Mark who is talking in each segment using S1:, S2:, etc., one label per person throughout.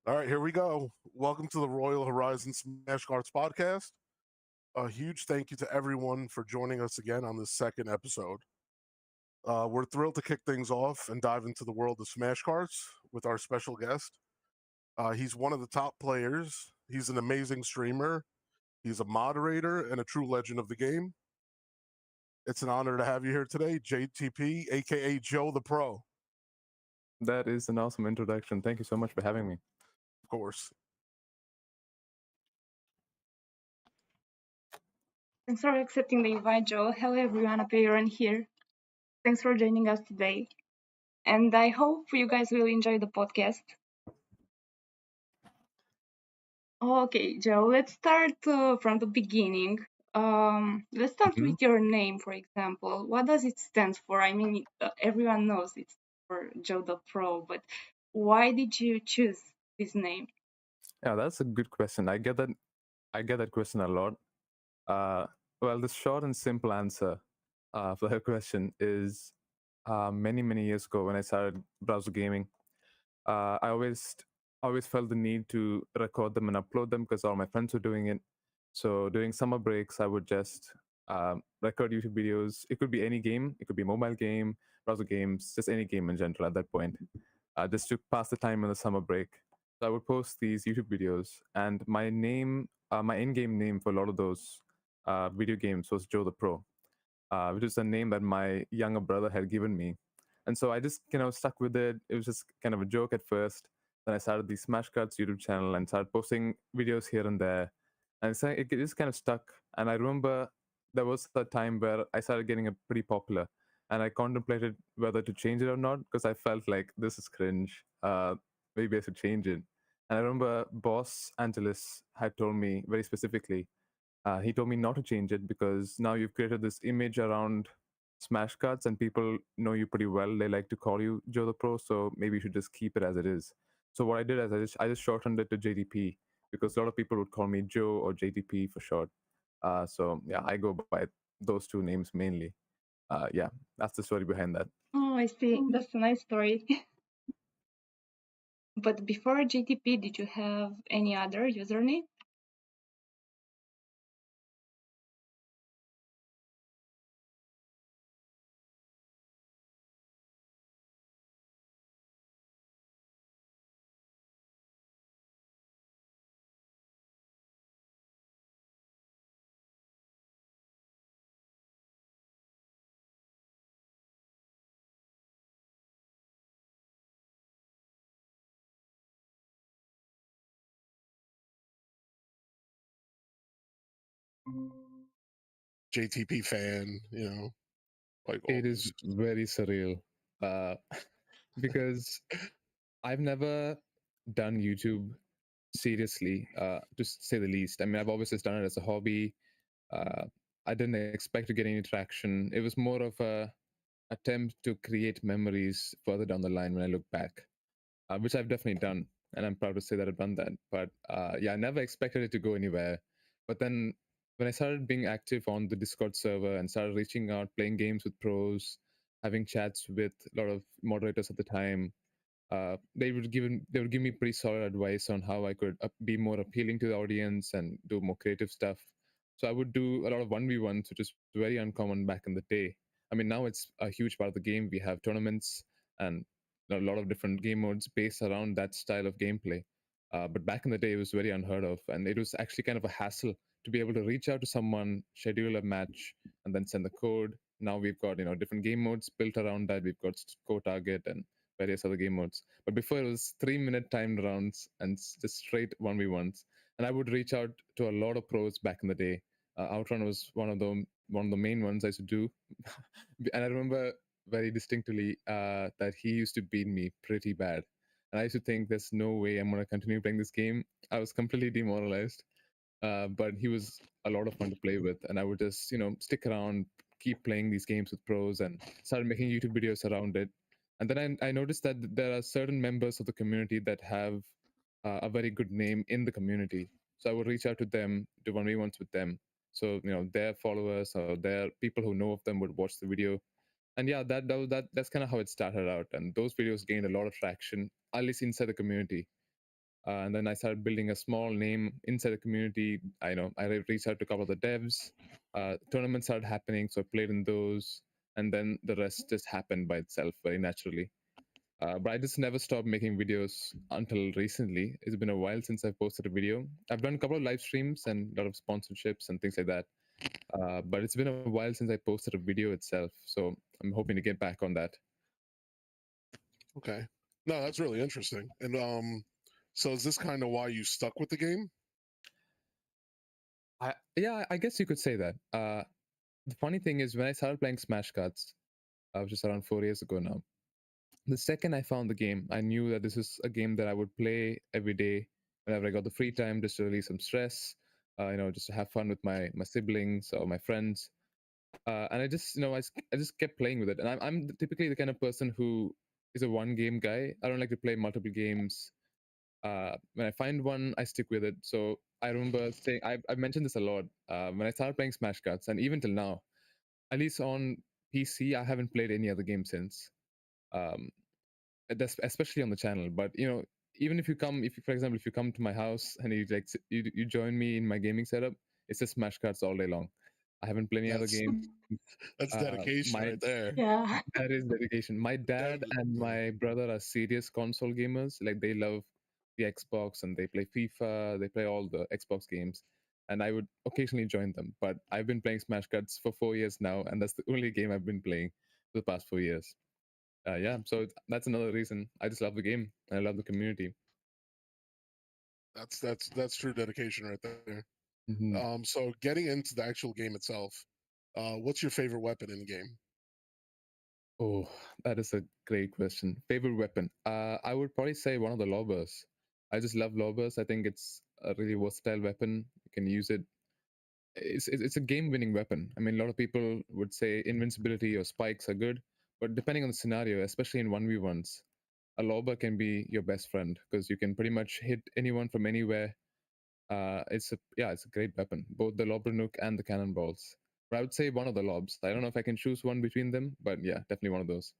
S1: All right, here we go. Welcome to the Royal Horizon Smash Cards podcast. A huge thank you to everyone for joining us again on this second episode. We're thrilled to kick things off and dive into the world of Smash Cards with our special guest. He's one of the top players. He's an amazing streamer. He's a moderator and a true legend of the game. It's an honor to have you here today, JTP, aka Joe the Pro,
S2: That is an awesome introduction. Thank you so much for having me.
S1: of course.
S3: Thanks for accepting the invite, Joe. Hello, everyone, Appearon here. Thanks for joining us today. And I hope you guys will enjoy the podcast. Okay, Joe, let's start from the beginning. Let's start
S2: Mhm.
S3: with your name, for example. What does it stand for? I mean, everyone knows it's for Joe the Pro, but why did you choose this name?
S2: Yeah, that's a good question. I get that question a lot. Uh, well, the short and simple answer for that question is many years ago when I started browser gaming, I always felt the need to record them and upload them because all my friends were doing it. So during summer breaks, I would just record YouTube videos. It could be any game. It could be mobile game, browser games, just any game in general at that point. Just to pass the time in the summer break. So I would post these YouTube videos, and my in-game name for a lot of those video games was Joe the Pro, which is a name that my younger brother had given me. And so I just stuck with it. It was just kind of a joke at first. Then I started the Smash Cuts YouTube channel and started posting videos here and there. And so it just kind of stuck. And I remember there was a time where I started getting a pretty popular, and I contemplated whether to change it or not because I felt like this is cringe. Maybe I should change it. And I remember Boss Angeles had told me very specifically, he told me not to change it because now you've created this image around Smash Cuts and people know you pretty well. They like to call you Joe the Pro, so maybe you should just keep it as it is. So what I did is I just shortened it to JTP because a lot of people would call me Joe or JTP for short. So yeah, I go by those two names mainly. Yeah, that's the story behind that.
S3: Oh, I see. That's a nice story. But before JTP, did you have any other username?
S1: JTP fan, like
S2: It
S1: always.
S2: is very surreal uh, because I've never done YouTube seriously, to say the least. I mean, I've always just done it as a hobby. Uh, I didn't expect to get any traction. It was more of a attempt to create memories further down the line when I look back, which I've definitely done, and I'm proud to say that I've done that. But yeah, I never expected it to go anywhere. But then when I started being active on the Discord server and started reaching out, playing games with pros, having chats with a lot of moderators at the time, they would give me pretty solid advice on how I could be more appealing to the audience and do more creative stuff. So I would do a lot of 1v1s, which is very uncommon back in the day. I mean, now it's a huge part of the game. We have tournaments and a lot of different game modes based around that style of gameplay. But back in the day, it was very unheard of, and it was actually kind of a hassle to be able to reach out to someone, schedule a match, and then send the code. Now we've got different game modes built around that. We've got Go Target and various other game modes. But before it was 3-minute timed rounds and just straight 1v1s. And I would reach out to a lot of pros back in the day. Outrun was one of the main ones I used to do, and I remember very distinctly that he used to beat me pretty bad. And I used to think there's no way I'm gonna continue playing this game. I was completely demoralized. But he was a lot of fun to play with, and I would just stick around, keep playing these games with pros, and started making YouTube videos around it. And then I noticed that there are certain members of the community that have a very good name in the community. So I would reach out to them, do 1v1s with them. So their followers or their people who know of them would watch the video. And yeah, that's kind of how it started out. And those videos gained a lot of traction, at least inside the community. And then I started building a small name inside the community. I reached out to a couple of the devs. Tournaments started happening, so I played in those, and then the rest just happened by itself very naturally. But I just never stopped making videos until recently. It's been a while since I posted a video. I've done a couple of live streams and a lot of sponsorships and things like that. But it's been a while since I posted a video itself. So I'm hoping to get back on that.
S1: Okay. No, that's really interesting. And so is this kind of why you stuck with the game?
S2: I guess you could say that. The funny thing is, when I started playing Smash Cards, which is around 4 years ago now, the second I found the game, I knew that this is a game that I would play every day whenever I got the free time, just to release some stress, just to have fun with my siblings or my friends. And I just, I just kept playing with it. And I'm typically the kind of person who is a one game guy. I don't like to play multiple games. When I find one, I stick with it. So I remember saying, I've mentioned this a lot. When I started playing Smash Cards, and even till now, at least on PC, I haven't played any other game since. Um, especially on the channel. But even if you, for example, if you come to my house and you join me in my gaming setup, it's just Smash Cards all day long. I haven't played any other
S1: That's
S2: games.
S1: that's dedication right there.
S3: Yeah.
S2: That is dedication. My dad and
S1: Definitely.
S2: my brother are serious console gamers. Like, they love the Xbox and they play FIFA. They play all the Xbox games, and I would occasionally join them. But I've been playing Smash Cards for 4 years now, and that's the only game I've been playing for the past 4 years. Yeah, so that's another reason. I just love the game and I love the community.
S1: That's true dedication right there.
S2: Mhm.
S1: So getting into the actual game itself, what's your favorite weapon in the game?
S2: Oh, that is a great question. Favorite weapon? I would probably say one of the lobbers. I just love lobbers. I think it's a really versatile weapon. You can use it. It's a game-winning weapon. I mean, a lot of people would say invincibility or spikes are good, but depending on the scenario, especially in 1v1s, a lobber can be your best friend because you can pretty much hit anyone from anywhere. It's a great weapon, both the lobber nook and the cannonballs. But I would say one of the lobs. I don't know if I can choose one between them, but yeah, definitely one of those.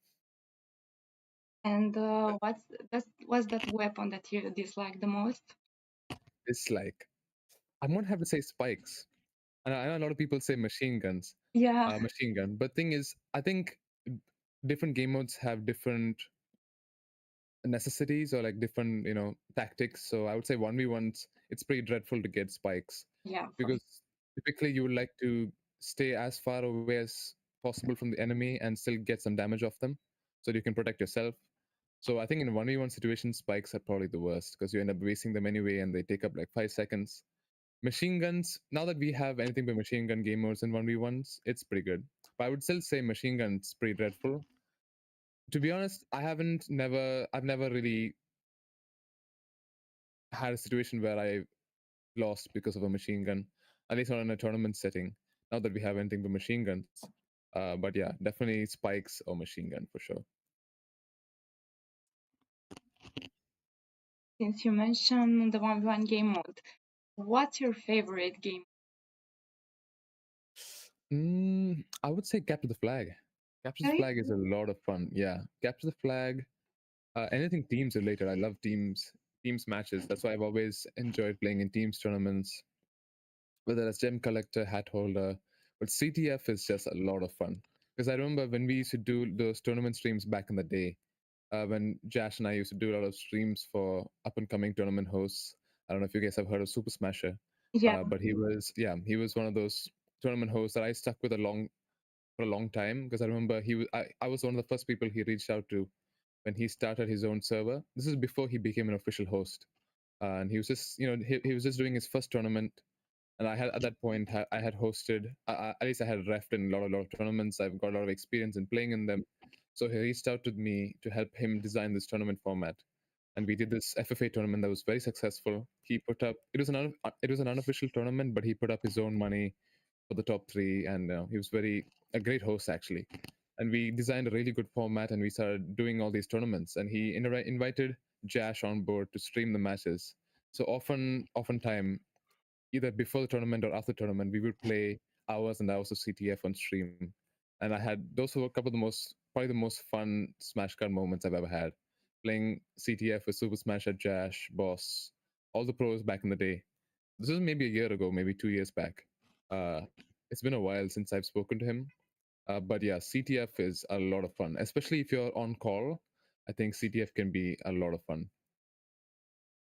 S3: And what's that weapon that you dislike the most?
S2: It's like, I'm gonna have to say spikes. And I know a lot of people say machine guns,
S3: Yeah.
S2: machine gun. But thing is, I think different game modes have different necessities or like different tactics. So I would say 1v1s, it's pretty dreadful to get spikes
S3: Yeah.
S2: because typically you would like to stay as far away as possible from the enemy and still get some damage off them so you can protect yourself. So I think in 1v1 situations, spikes are probably the worst because you end up wasting them anyway and they take up like 5 seconds. Machine guns, now that we have anything but machine gun game modes in 1v1s, it's pretty good. But I would still say machine guns pretty dreadful. To be honest, I've never really had a situation where I lost because of a machine gun, at least not in a tournament setting. Not that we have anything but machine guns. But yeah, definitely spikes or machine gun for sure.
S3: Since you mentioned the 1v1 game mode, what's your favorite game?
S2: I would say Capture the Flag. Capture the
S3: Really?
S2: Flag is a lot of fun. Yeah, Capture the Flag. Anything teams related. I love teams matches. That's why I've always enjoyed playing in teams tournaments, whether it's gem collector, hat holder. But CTF is just a lot of fun because I remember when we used to do those tournament streams back in the day. When Jash and I used to do a lot of streams for up and coming tournament hosts. I don't know if you guys have heard of Super Smasher,
S3: Yeah.
S2: but he was one of those tournament hosts that I stuck with for a long time because I remember I was one of the first people he reached out to when he started his own server. This is before he became an official host, and he was just he was just doing his first tournament. And I had at that point I had hosted at least I had refed in a lot of tournaments. I've got a lot of experience in playing in them, so he reached out to me to help him design this tournament format. And we did this FFA tournament that was very successful. He put up it was an unofficial tournament, but he put up his own money for the top three, and he was a great host actually. And we designed a really good format, and we started doing all these tournaments. And he invited Jash on board to stream the matches. So oftentimes, either before the tournament or after the tournament, we would play hours and hours of CTF on stream. And those were a couple of probably the most fun Smash Card moments I've ever had. Playing CTF with Super Smash at Jash, Boss, all the pros back in the day. This was maybe a year ago, maybe 2 years back. Uh, it's been a while since I've spoken to him. But yeah, CTF is a lot of fun, especially if you're on call. I think CTF can be a lot of fun.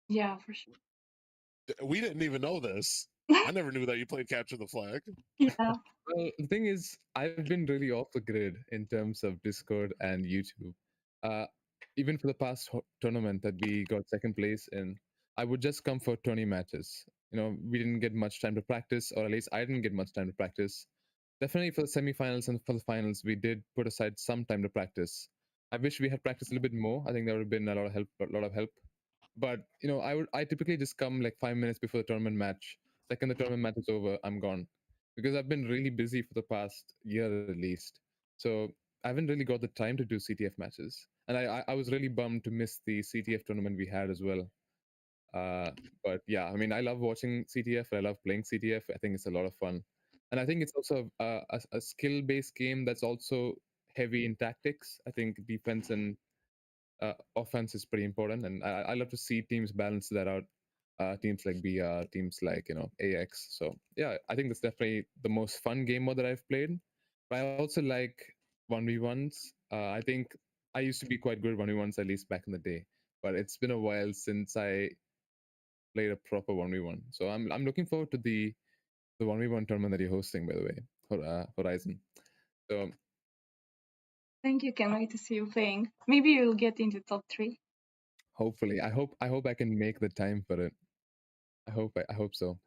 S3: Yeah, for sure.
S1: We didn't even know this. I never knew that you played Capture the Flag.
S3: Yeah.
S2: Well, the thing is, I've been really off the grid in terms of Discord and YouTube. Uh, Even for the past tournament that we got second place in, I would just come for 20 matches. We didn't get much time to practice, or at least I didn't get much time to practice. Definitely for the semifinals and for the finals, we did put aside some time to practice. I wish we had practiced a little bit more. I think there would have been a lot of help. A lot of help. But I typically just come like 5 minutes before the tournament match. Second the tournament match is over, I'm gone because I've been really busy for the past year at least. So I haven't really got the time to do CTF matches, and I was really bummed to miss the CTF tournament we had as well. But yeah, I mean, I love watching CTF. I love playing CTF. I think it's a lot of fun, and I think it's also a skill-based game that's also heavy in tactics. I think defense and offense is pretty important, and I love to see teams balance that out. Teams like BR, teams like AX. So yeah, I think that's definitely the most fun game mode that I've played. But I also like 1v1s. I think I used to be quite good at 1v1s at least back in the day, but it's been a while since I played a proper 1v1. So I'm looking forward to the 1v1 tournament that you're hosting, by the way, for Horizon. So
S3: Thank you. Can't wait to see you playing. Maybe you'll get into top 3.
S2: hopefully, I hope I can make the time for it. I hope so.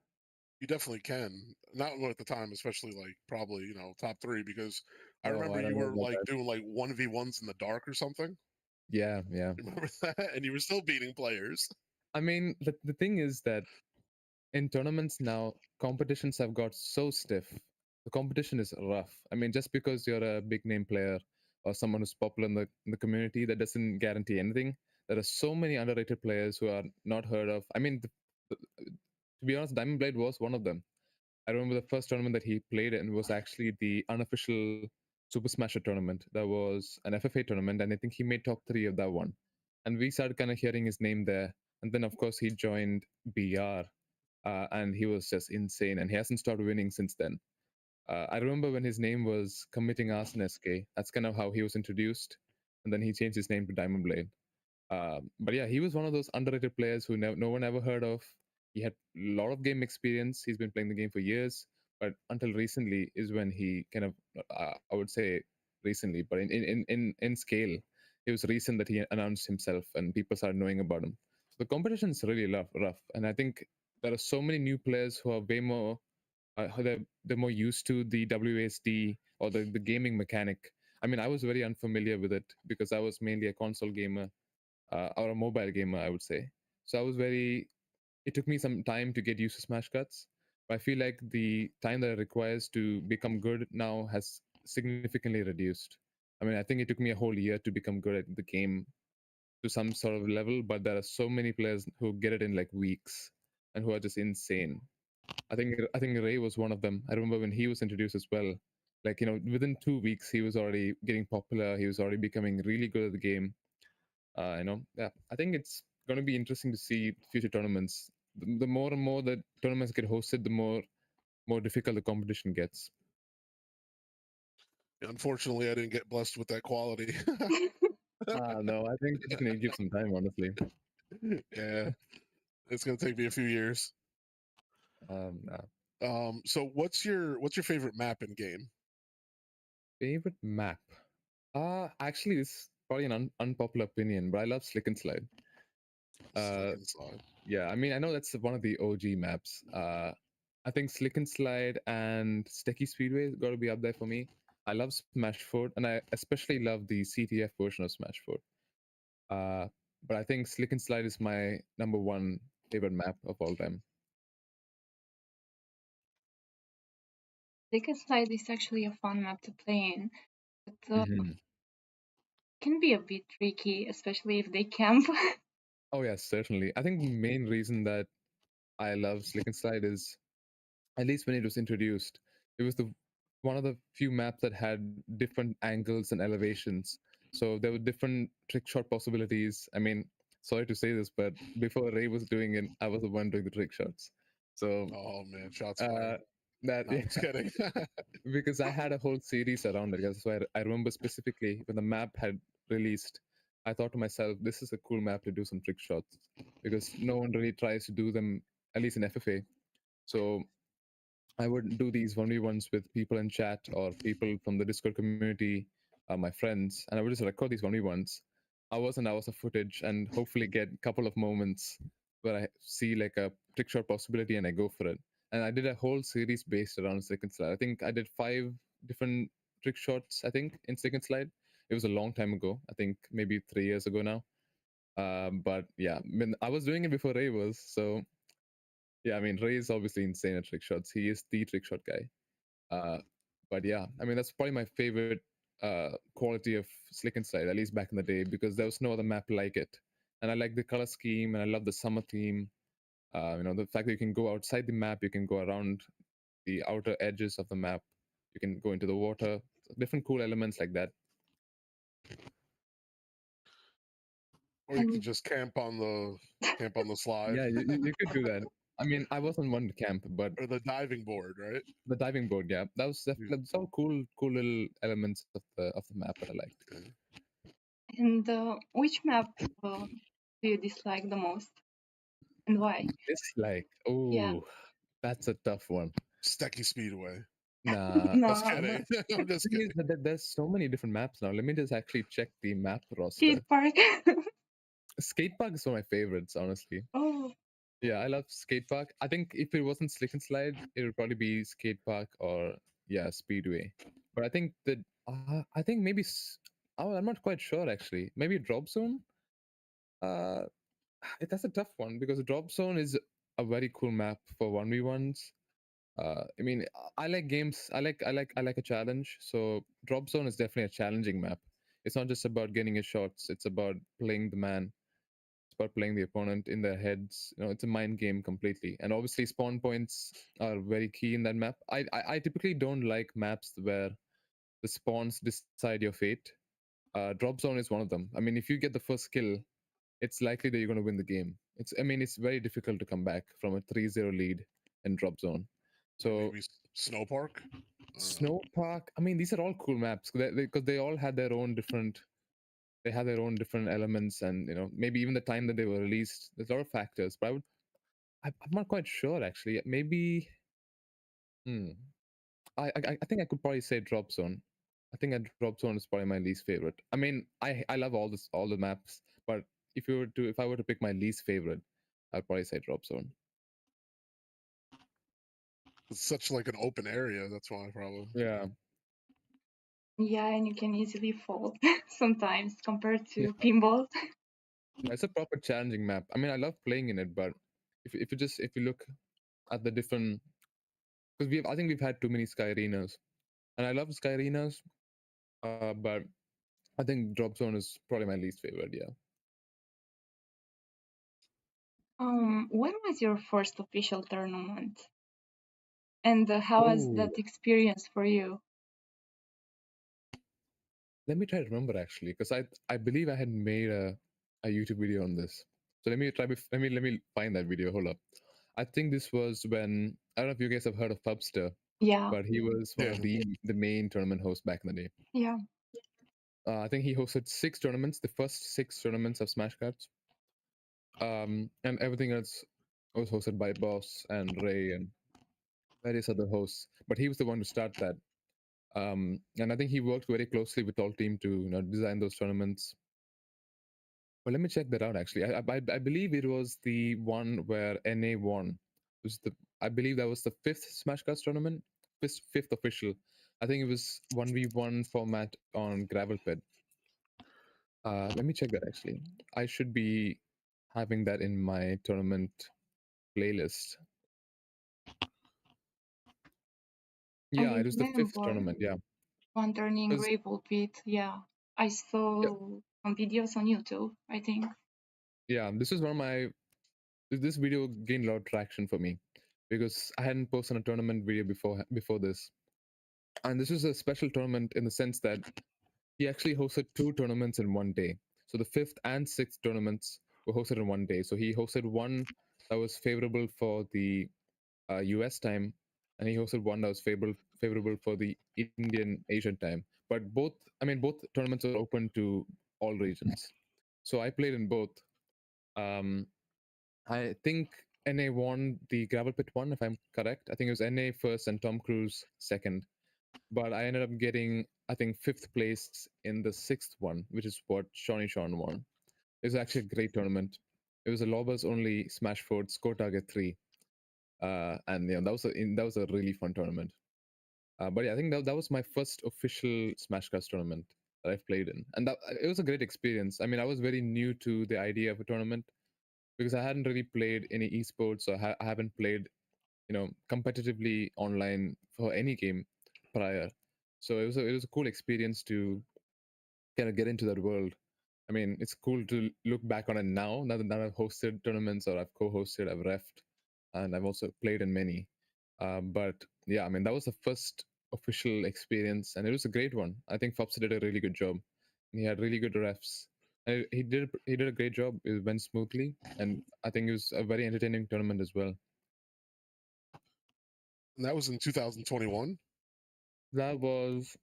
S1: You definitely can. Not at the time, especially like probably top 3, because I
S2: Oh,
S1: remember
S2: I don't
S1: you
S2: know
S1: were
S2: about
S1: like
S2: that.
S1: doing like 1v1s in the dark or something.
S2: Yeah.
S1: Remember that? And you were still beating players.
S2: I mean, the thing is that in tournaments now, competitions have got so stiff. The competition is rough. I mean, just because you're a big name player or someone who's popular in the community, that doesn't guarantee anything. There are so many underrated players who are not heard of. I mean, to be honest, Diamond Blade was one of them. I remember the first tournament that he played in was actually the unofficial Super Smasher tournament. That was an FFA tournament, and I think he made top 3 of that one. And we started kind of hearing his name there. And then, of course, he joined BR, and he was just insane. And he hasn't stopped winning since then. I remember when his name was Committing Arson SK. That's kind of how he was introduced. And then he changed his name to Diamond Blade. But yeah, he was one of those underrated players who no one ever heard of. He had a lot of game experience. He's been playing the game for years, but until recently is when he kind of, I would say recently, but in scale, it was recent that he announced himself and people started knowing about him. So the competition is really rough, and I think there are so many new players who are way more, they're more used to the WASD or the gaming mechanic. I mean, I was very unfamiliar with it because I was mainly a console gamer, or a mobile gamer, I would say. So it took me some time to get used to smash cuts. But I feel like the time that it requires to become good now has significantly reduced. I mean, I think it took me a whole year to become good at the game to some sort of level, but there are so many players who get it in like weeks and who are just insane. I think Ray was one of them. I remember when he was introduced as well. Like, within 2 weeks he was already getting popular. He was already becoming really good at the game. Yeah, I think it's going to be interesting to see future tournaments. The more and more that tournaments get hosted, the more difficult the competition gets.
S1: Unfortunately, I didn't get blessed with that quality.
S2: No, I think you just need to give some time, honestly.
S1: Yeah, it's gonna take me a few years. So what's your favorite map in game?
S2: Favorite map? Actually, this is probably an unpopular opinion, but I love Slick and Slide.
S1: Slick and Slide.
S2: Yeah, I mean, I know that's one of the OG maps. I think Slick and Slide and Sticky Speedway got to be up there for me. I love Smash 4, and I especially love the CTF version of Smash 4. But I think Slick and Slide is my number one favorite map of all time.
S3: Stick and Slide is actually a fun map to play in, but
S2: Mhm.
S3: can be a bit tricky, especially if they camp.
S2: Oh yes, certainly. I think the main reason that I love Slick and Slide is, at least when it was introduced, it was the one of the few maps that had different angles and elevations. So there were different trick shot possibilities. I mean, sorry to say this, but before Ray was doing it, I was the one doing the trick shots. So
S1: Oh man, shots
S2: uh,
S1: fired.
S2: that
S1: No, I'm just kidding.
S2: because I had a whole series around it. So I remember specifically when the map had released, I thought to myself, this is a cool map to do some trick shots because no one really tries to do them, at least in FFA. So I would do these 1v1s with people in chat or people from the Discord community, my friends, and I would just record these 1v1s, hours and hours of footage, and hopefully get a couple of moments where I see like a trick shot possibility and I go for it. And I did a whole series based around Second Slide. I think I did 5 different trick shots, I think, in Second Slide. It was a long time ago. I think maybe 3 years ago now. But yeah, I mean, I was doing it before Ray was, so yeah, I mean, Ray is obviously insane at trick shots. He is the trick shot guy. But yeah, I mean, that's probably my favorite quality of Slick and Slide, at least back in the day, because there was no other map like it. And I like the color scheme, and I love the summer theme. The fact that you can go outside the map, you can go around the outer edges of the map, you can go into the water, different cool elements like that.
S1: Or you could just camp on the slide.
S2: Yeah, you could do that. I mean, I wasn't one to camp, but
S1: Or the diving board, right?
S2: the diving board, yeah, that's all cool little elements of the map that I liked.
S3: And which map do you dislike the most, and why?
S2: Dislike.
S3: Yeah.
S2: Oh, that's a tough one.
S1: Stecky Speedway.
S2: Nah,
S3: No,
S1: Just kidding. I'm just
S2: the thing
S1: kidding.
S2: is that there's so many different maps now. Let me just actually check the map roster.
S3: skate park.
S2: Skate Park is one of my favorites, honestly.
S3: Oh,
S2: Yeah, I love Skate Park. I think if it wasn't Slick and Slide, it would probably be Skate Park or yeah, Speedway. But I think maybe oh, I'm not quite sure actually. Maybe Drop Zone. Uh, that's a tough one because Drop Zone is a very cool map for 1v1s. I mean, I like games. I like a challenge. So Drop Zone is definitely a challenging map. It's not just about getting your shots. It's about playing the man. It's about playing the opponent in their heads. It's a mind game completely. And obviously, spawn points are very key in that map. I typically don't like maps where the spawns decide your fate. Drop Zone is one of them. I mean, if you get the first kill, it's likely that you're going to win the game. It's very difficult to come back from a 3-0 lead in Drop Zone. So
S1: Maybe Snow Park.
S2: Snow Park. I mean, these are all cool maps because they all had their own different. They had their own different elements, and maybe even the time that they were released. There's a lot of factors, but I'm not quite sure actually. Maybe. Hmm. I think I could probably say Drop Zone. I think a Drop Zone is probably my least favorite. I mean, I love all the maps, but if I were to pick my least favorite, I'd probably say Drop Zone.
S1: It's such like an open area. That's why probably.
S2: Yeah.
S3: yeah, and you can easily fall sometimes compared to
S2: Yeah.
S3: pinball.
S2: It's a proper challenging map. I mean, I love playing in it, but if you look at the different, because I think we've had too many Sky Arenas, and I love Sky Arenas, but I think Drop Zone is probably my least favorite. Yeah.
S3: When was your first official tournament? And how was that experience for you?
S2: Let me try to remember actually, because I believe I had made a YouTube video on this. So let me find that video. Hold up. I think this was when I don't know if you guys have heard of Pubster,
S3: Yeah,
S2: but he was one
S1: Yeah.
S2: of the main tournament hosts back in the day.
S3: yeah.
S2: I think he hosted 6 tournaments, the first 6 tournaments of Smash Cards, and everything else was hosted by Boss and Ray and various other hosts. But he was the one to start that. And I think he worked very closely with all team to design those tournaments. Well, let me check that out. Actually, I believe it was the one where NA won. It was I believe that was the 5th Smash Cards tournament, fifth official. I think it was 1v1 format on Gravel Pit. Let me check that. Actually, I should be having that in my tournament playlist. Yeah,
S3: I
S2: it was the 5th
S3: remember
S2: tournament. Yeah,
S3: one turning
S2: because
S3: Gravel Pit. Yeah, I saw some videos on YouTube, I think.
S2: yeah, this is one of my this video gained a lot of traction for me because I hadn't posted a tournament video before this, and this was a special tournament in the sense that he actually hosted 2 tournaments in one day. So the 5th and 6th tournaments were hosted in one day. So he hosted one that was favorable for the US time, and he hosted one that was favorable for the Indian Asian time. But both, I mean, both tournaments are open to all regions. So I played in both. Um, I think NA won the gravel pit one, if I'm correct. I think it was NA first and Tom Cruise second. But I ended up getting, I think, fifth place in the sixth one, which is what Shawnee Sean won. It was actually a great tournament. It was a lobbers only Smash Fort score target 3. And that was a really fun tournament. But yeah, I think that was my first official Smash Cast tournament that I've played in, and it was a great experience. I mean, I was very new to the idea of a tournament because I hadn't really played any esports, or I haven't played, competitively online for any game prior. So it was a cool experience to kind of get into that world. I mean, it's cool to look back on it now that I've hosted tournaments, or I've co-hosted, I've refed, and I've also played in many. But yeah, I mean, that was the first official experience, and it was a great one. I think Fopsa did a really good job. He had really good refs. And he did a great job. It went smoothly, and I think it was a very entertaining tournament as well.
S1: And that was in 2021.
S2: That was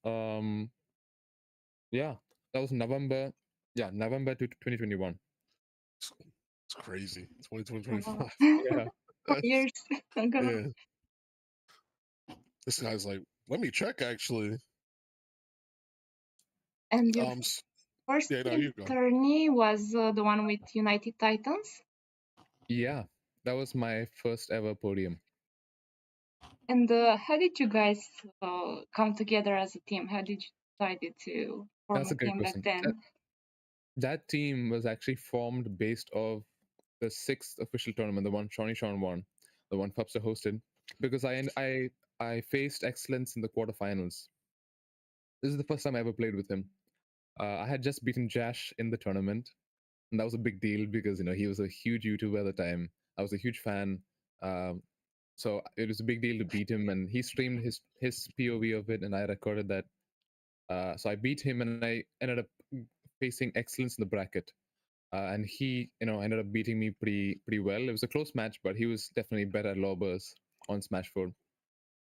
S2: yeah, that was November. Yeah, November to 2021.
S1: It's crazy. 2020,
S3: Wow.
S1: 2025.
S2: Yeah.
S3: 4 years ago.
S1: Yeah. This guy's like, let me check actually.
S3: And your
S1: S-
S3: first
S1: yeah, no,
S3: team
S1: you go.
S3: tourney was the one with United Titans.
S2: Yeah, that was my first ever podium.
S3: And how did you guys come together as a team? How did you decide to form
S2: That's
S3: a
S2: a great
S3: team back
S2: question.
S3: then?
S2: That team was actually formed based off the sixth official tournament, the one Shawnee Sean won, the one Pupster hosted, because I faced Excellence in the quarterfinals. This is the first time I ever played with him. I had just beaten Jash in the tournament, and that was a big deal because he was a huge YouTuber at the time. I was a huge fan, um, so it was a big deal to beat him. And he streamed his POV of it, and I recorded that. So I beat him, and I ended up facing Excellence in the bracket. And he, ended up beating me pretty well. It was a close match, but he was definitely better at lobbers on Smash 4.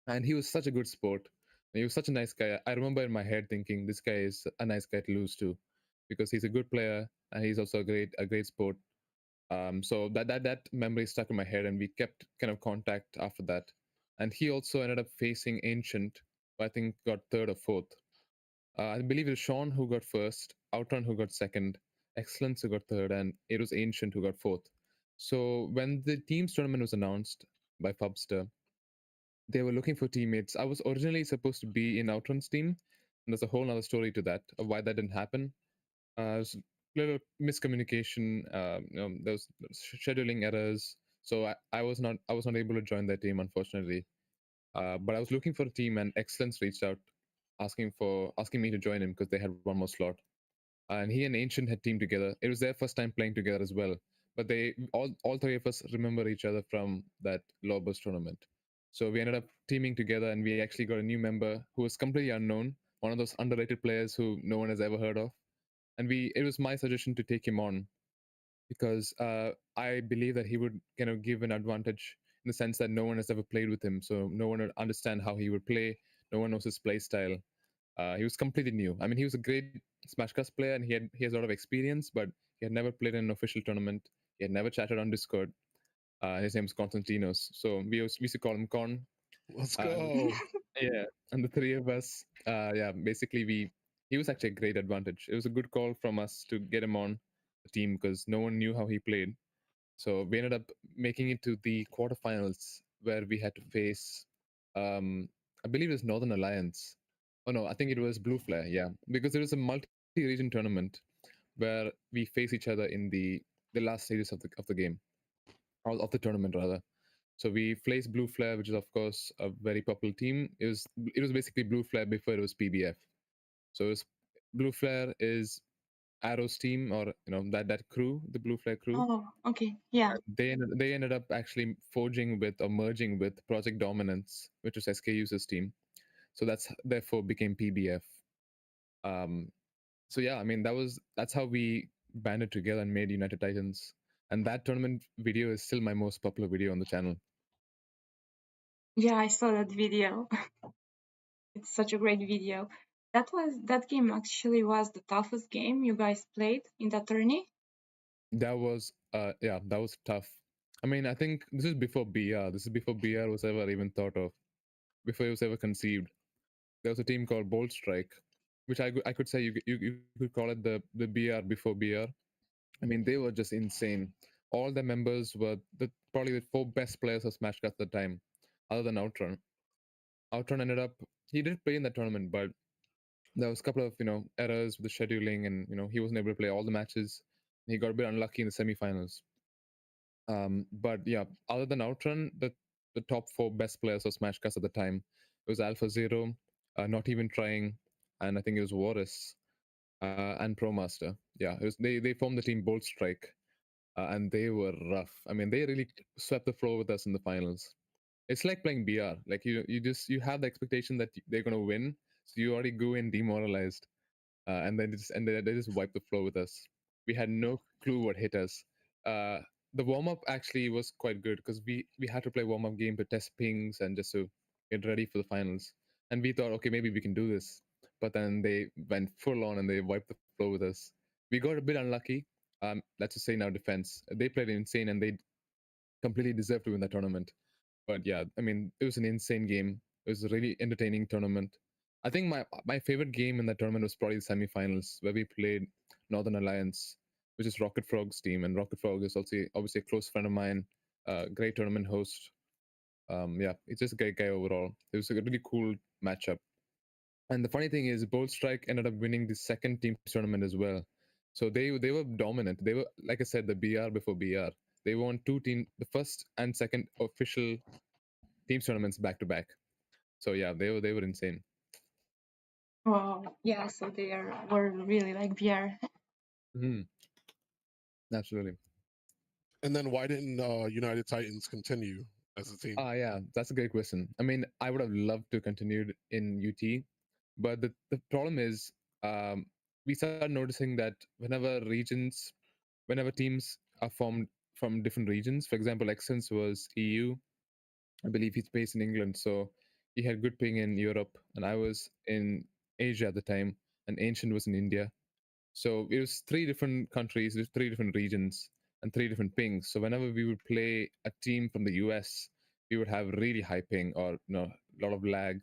S2: And he was such a good sport. He was such a nice guy. I remember in my head thinking this guy is a nice guy to lose to, because he's a good player and he's also a great sport. So that memory stuck in my head, and we kept kind of contact after that. And he also ended up facing Ancient, who I think got third or fourth. I believe it was Sean who got first, Outrun who got second, Excellence who got third, and it was Ancient who got fourth. So when the team's tournament was announced by Pubster, they were looking for teammates. I was originally supposed to be in Outrun's team, and there's a whole other story to that of why that didn't happen. There's a little miscommunication. There was scheduling errors, so I was not able to join that team, unfortunately. But I was looking for a team, and Excellence reached out asking me to join him because they had one more slot. And he and Ancient had teamed together. It was their first time playing together as well. But they all three of us remember each other from that Lobos tournament. So we ended up teaming together, and we actually got a new member who was completely unknown, one of those underrated players who no one has ever heard of. And it was my suggestion to take him on because I believe that he would kind of give an advantage in the sense that no one has ever played with him, so no one would understand how he would play. No one knows his play style. He was completely new. I mean, he was a great Smashcast player, and he has a lot of experience, but he had never played in an official tournament. He had never chatted on Discord. His name is Constantinos, so we used to call him Con.
S1: Let's
S2: And
S1: go.
S2: yeah, and the three of us, yeah, basically he was actually a great advantage. It was a good call from us to get him on the team because no one knew how he played. So we ended up making it to the quarterfinals where we had to face, I believe it was Northern Alliance. Oh no, I think it was Blue Flare. Yeah, because it was a multi-region tournament where we face each other in the last stages of the game, or of the tournament rather. So we faced Blue Flare, which is of course a very popular team. It was basically Blue Flare before it was PBF. So Blue Flare is Arrow's team, or that crew, the Blue Flare crew.
S3: Oh, okay. Yeah.
S2: They ended up actually forging with or merging with Project Dominance, which was SKU's team. So that's therefore became PBF. Um, so yeah, I mean that's how we banded together and made United Titans. And that tournament video is still my most popular video on the channel.
S3: Yeah, I saw that video. It's such a great video. That game actually was the toughest game you guys played in that tourney.
S2: That was that was tough. I mean, I think this is before BR. This is before BR was ever even thought of, before it was ever conceived. There was a team called Bolt Strike, which I could say you could call it the BR before BR. I mean, they were just insane. All the members were probably the 4 best players of Smash Cut at the time, other than Outrun. Outrun ended up, he did play in that tournament, but there was a couple of errors with the scheduling, and he wasn't able to play all the matches. He got a bit unlucky in the semifinals. But yeah, other than Outrun, the top 4 best players of Smash Cuts at the time, it was Alpha Zero, Not Even Trying, and I think it was Warris, and ProMaster. Yeah, they formed the team Bolt Strike, and they were rough. I mean, they really swept the floor with us in the finals. It's like playing BR. Like you have the expectation that they're gonna win, so you already go in demoralized, and then they just wipe the floor with us. We had no clue what hit us. Uh, the warm up actually was quite good because we had to play warm up game to test pings and just to get ready for the finals. And we thought, okay, maybe we can do this. But then they went full on and they wiped the floor with us. We got a bit unlucky. Let's just say in our defense, they played insane and they completely deserved to win the tournament. But yeah, I mean, it was an insane game. It was a really entertaining tournament. I think my favorite game in that tournament was probably the semifinals where we played Northern Alliance, which is Rocket Frog's team, and Rocket Frog is also obviously a close friend of mine, great tournament host. Yeah, he's just a great guy overall. It was a really cool matchup. And the funny thing is, Bold Strike ended up winning the second team tournament as well. So they were dominant. They were, like I said, the BR before BR. They won the first and second official teams tournaments back to back. So yeah, they were insane.
S3: Oh, yeah, so were really like VR.
S2: Mm-hmm. Absolutely.
S1: And then why didn't United Titans continue as a team?
S2: Yeah, that's a great question. I mean, I would have loved to continue in UT, but the problem is, we started noticing that whenever teams are formed from different regions, for example, Excellence was EU. I believe he's based in England, so he had good ping in Europe, and I was in Asia at the time, and Ancient was in India. So it was 3 different countries, 3 different regions, and 3 different pings. So whenever we would play a team from the US, we would have really high ping or a lot of lag.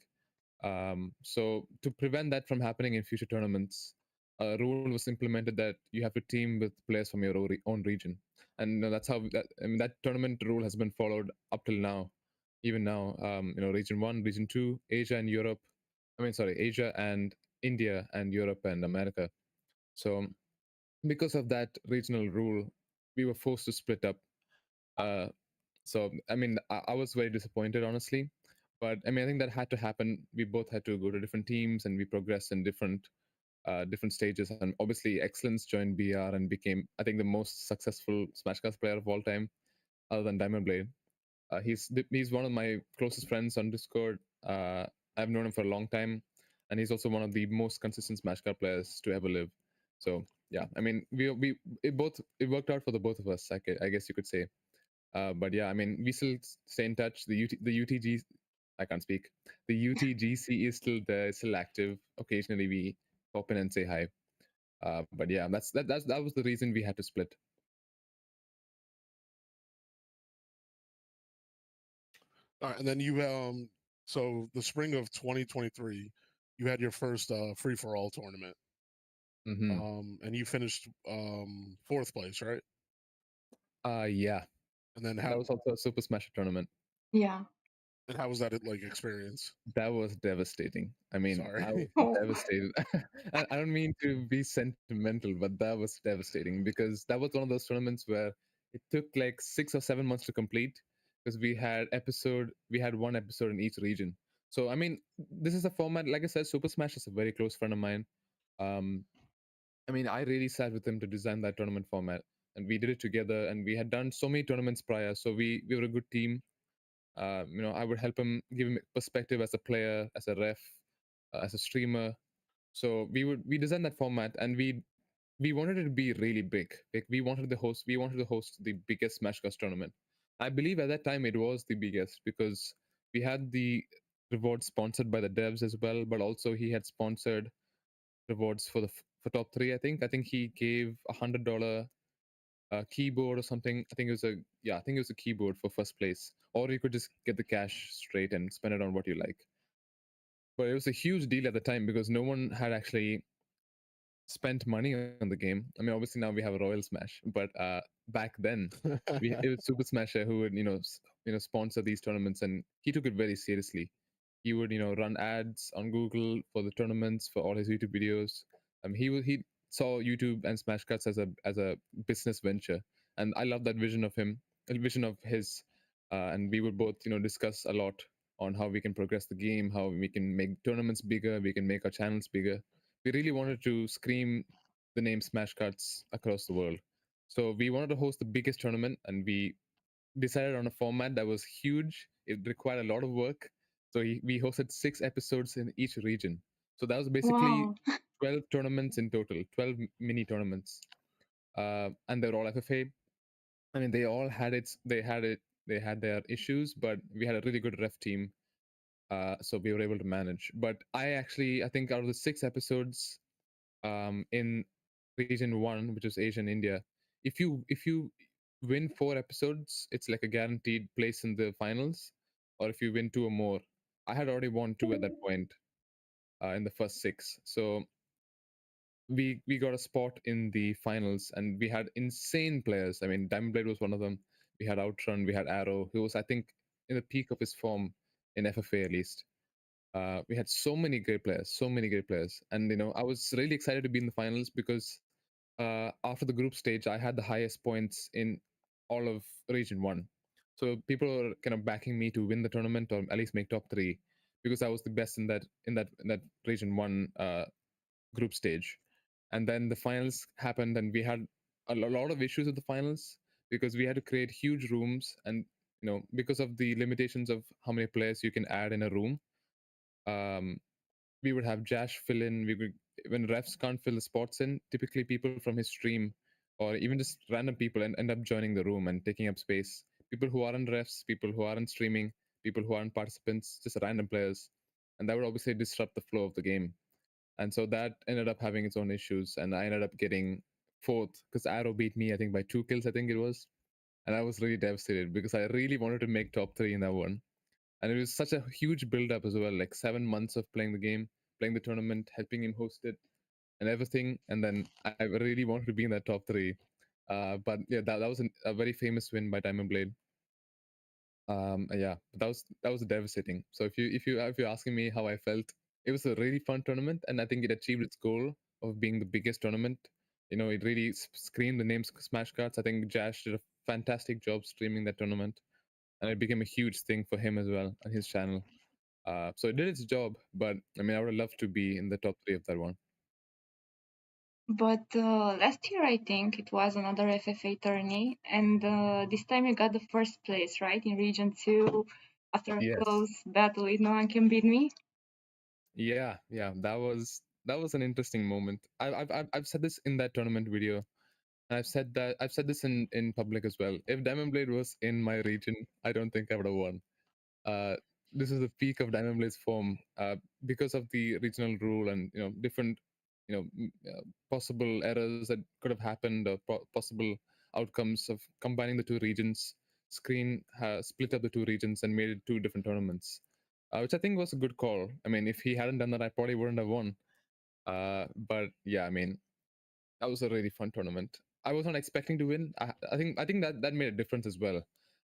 S2: So to prevent that from happening in future tournaments, a rule was implemented that you have to team with players from your own region, and that's how that tournament rule has been followed up till now. Even now, Region 1, Region 2, Asia and Europe. I mean, sorry, Asia and India and Europe and America. So because of that regional rule, we were forced to split up. Uh, so I mean, I was very disappointed, honestly. But I mean, I think that had to happen. We both had to go to different teams, and we progressed in different stages. And obviously, Excellence joined BR and became, I think, the most successful Smashcast player of all time, other than Diamond Blade. He's one of my closest friends on Discord. I've known him for a long time, and he's also one of the most consistent Smash Cut players to ever live. So yeah, I mean, it worked out for the both of us. I guess you could say. But yeah, I mean, we still stay in touch. The UTG, I can't speak. The UTGC is still there, still active. Occasionally, we pop in and say hi. But yeah, that was the reason we had to split.
S1: All right, and then so the spring of 2023, you had your first free for all tournament, and you finished 4th place, right?
S2: Yeah.
S1: And then
S2: That was also a Super Smash tournament.
S3: Yeah.
S1: And how was that like experience?
S2: That was devastating. I mean,
S1: Sorry.
S2: I was
S3: Oh.
S2: devastated. I don't mean to be sentimental, but that was devastating because that was one of those tournaments where it took like 6 or 7 months to complete because we had one episode in each region. So I mean, this is a format. Like I said, Super Smash is a very close friend of mine. Um, I mean, I really sat with him to design that tournament format, and we did it together. And we had done so many tournaments prior, so we were a good team. I would help him, give him perspective as a player, as a ref, as a streamer. So we designed that format, and we we wanted it to be really big. Like we wanted to host the biggest Smash Cups tournament. I believe at that time it was the biggest because we had the rewards sponsored by the devs as well, but also he had sponsored rewards for top three. I think he gave $100 keyboard or something. I think it was a keyboard for first place, or you could just get the cash straight and spend it on what you like. But it was a huge deal at the time because no one had actually spent money on the game. I mean, obviously now we have a Royal Smash, but back then it was Super Smasher who would sponsor these tournaments, and he took it very seriously. He would run ads on Google for the tournaments for all his YouTube videos. He saw YouTube and Smash Cuts as a business venture, and I love that vision of him, a vision of his, and we would both discuss a lot on how we can progress the game, how we can make tournaments bigger, we can make our channels bigger. We really wanted to scream the name Smash Cuts across the world. So we wanted to host the biggest tournament, and we decided on a format that was huge. It required a lot of work. So we hosted 6 episodes in each region. So that was basically
S3: Wow.
S2: 12 tournaments in total, 12 mini tournaments. And they're all FFA. I mean, they all had they had their issues, but we had a really good ref team. So we were able to manage. But I think out of the 6 episodes, in region one, which is Asian India, if you win 4 episodes, it's like a guaranteed place in the finals. Or if you win 2 or more, I had already won 2 at that point in the first 6. So we got a spot in the finals, and we had insane players. I mean, Diamond Blade was one of them. We had Outrun, we had Arrow, who was I think in the peak of his form in FFA at least. We had so many great players, and I was really excited to be in the finals because after the group stage, I had the highest points in all of Region One. So people were kind of backing me to win the tournament or at least make top three because I was the best in that Region One group stage. And then the finals happened, and we had a lot of issues at the finals because we had to create huge rooms, and because of the limitations of how many players you can add in a room. Um, we would have Jash fill in. When refs can't fill the spots in, typically people from his stream or even just random people end up joining the room and taking up space. People who aren't refs, people who aren't streaming, people who aren't participants, just random players. And that would obviously disrupt the flow of the game. And so that ended up having its own issues. And I ended up getting fourth because Arrow beat me, I think, by 2 kills, I think it was. And I was really devastated because I really wanted to make top three in that one. And it was such a huge build up as well, like 7 months of playing the game, playing the tournament, helping him host it, and everything. And then I really wanted to be in that top three. But yeah, that was a very famous win by Diamond Blade. Yeah, that was devastating. So if you're asking me how I felt, it was a really fun tournament, and I think it achieved its goal of being the biggest tournament. It really screamed the name Smash Cards. I think Jash did a fantastic job streaming that tournament, and it became a huge thing for him as well on his channel. So it did its job, but I mean, I would have loved to be in the top three of that one.
S3: But last year, I think it was another FFA tourney, and this time you got the first place, right, in Region 2 after a
S2: Yes.
S3: close battle with No One Can Beat Me.
S2: Yeah, that was an interesting moment. I've said this in that tournament video, and I've said this in public as well. If Diamond Blade was in my region, I don't think I would have won. Uh, this is the peak of Diamond Blade's form because of the regional rule and different possible errors that could have happened or possible outcomes of combining the two regions. Screen split up the two regions and made it two different tournaments, which I think was a good call. I mean, if he hadn't done that, I probably wouldn't have won. But yeah, I mean, that was a really fun tournament. I was not expecting to win. I think that made a difference as well.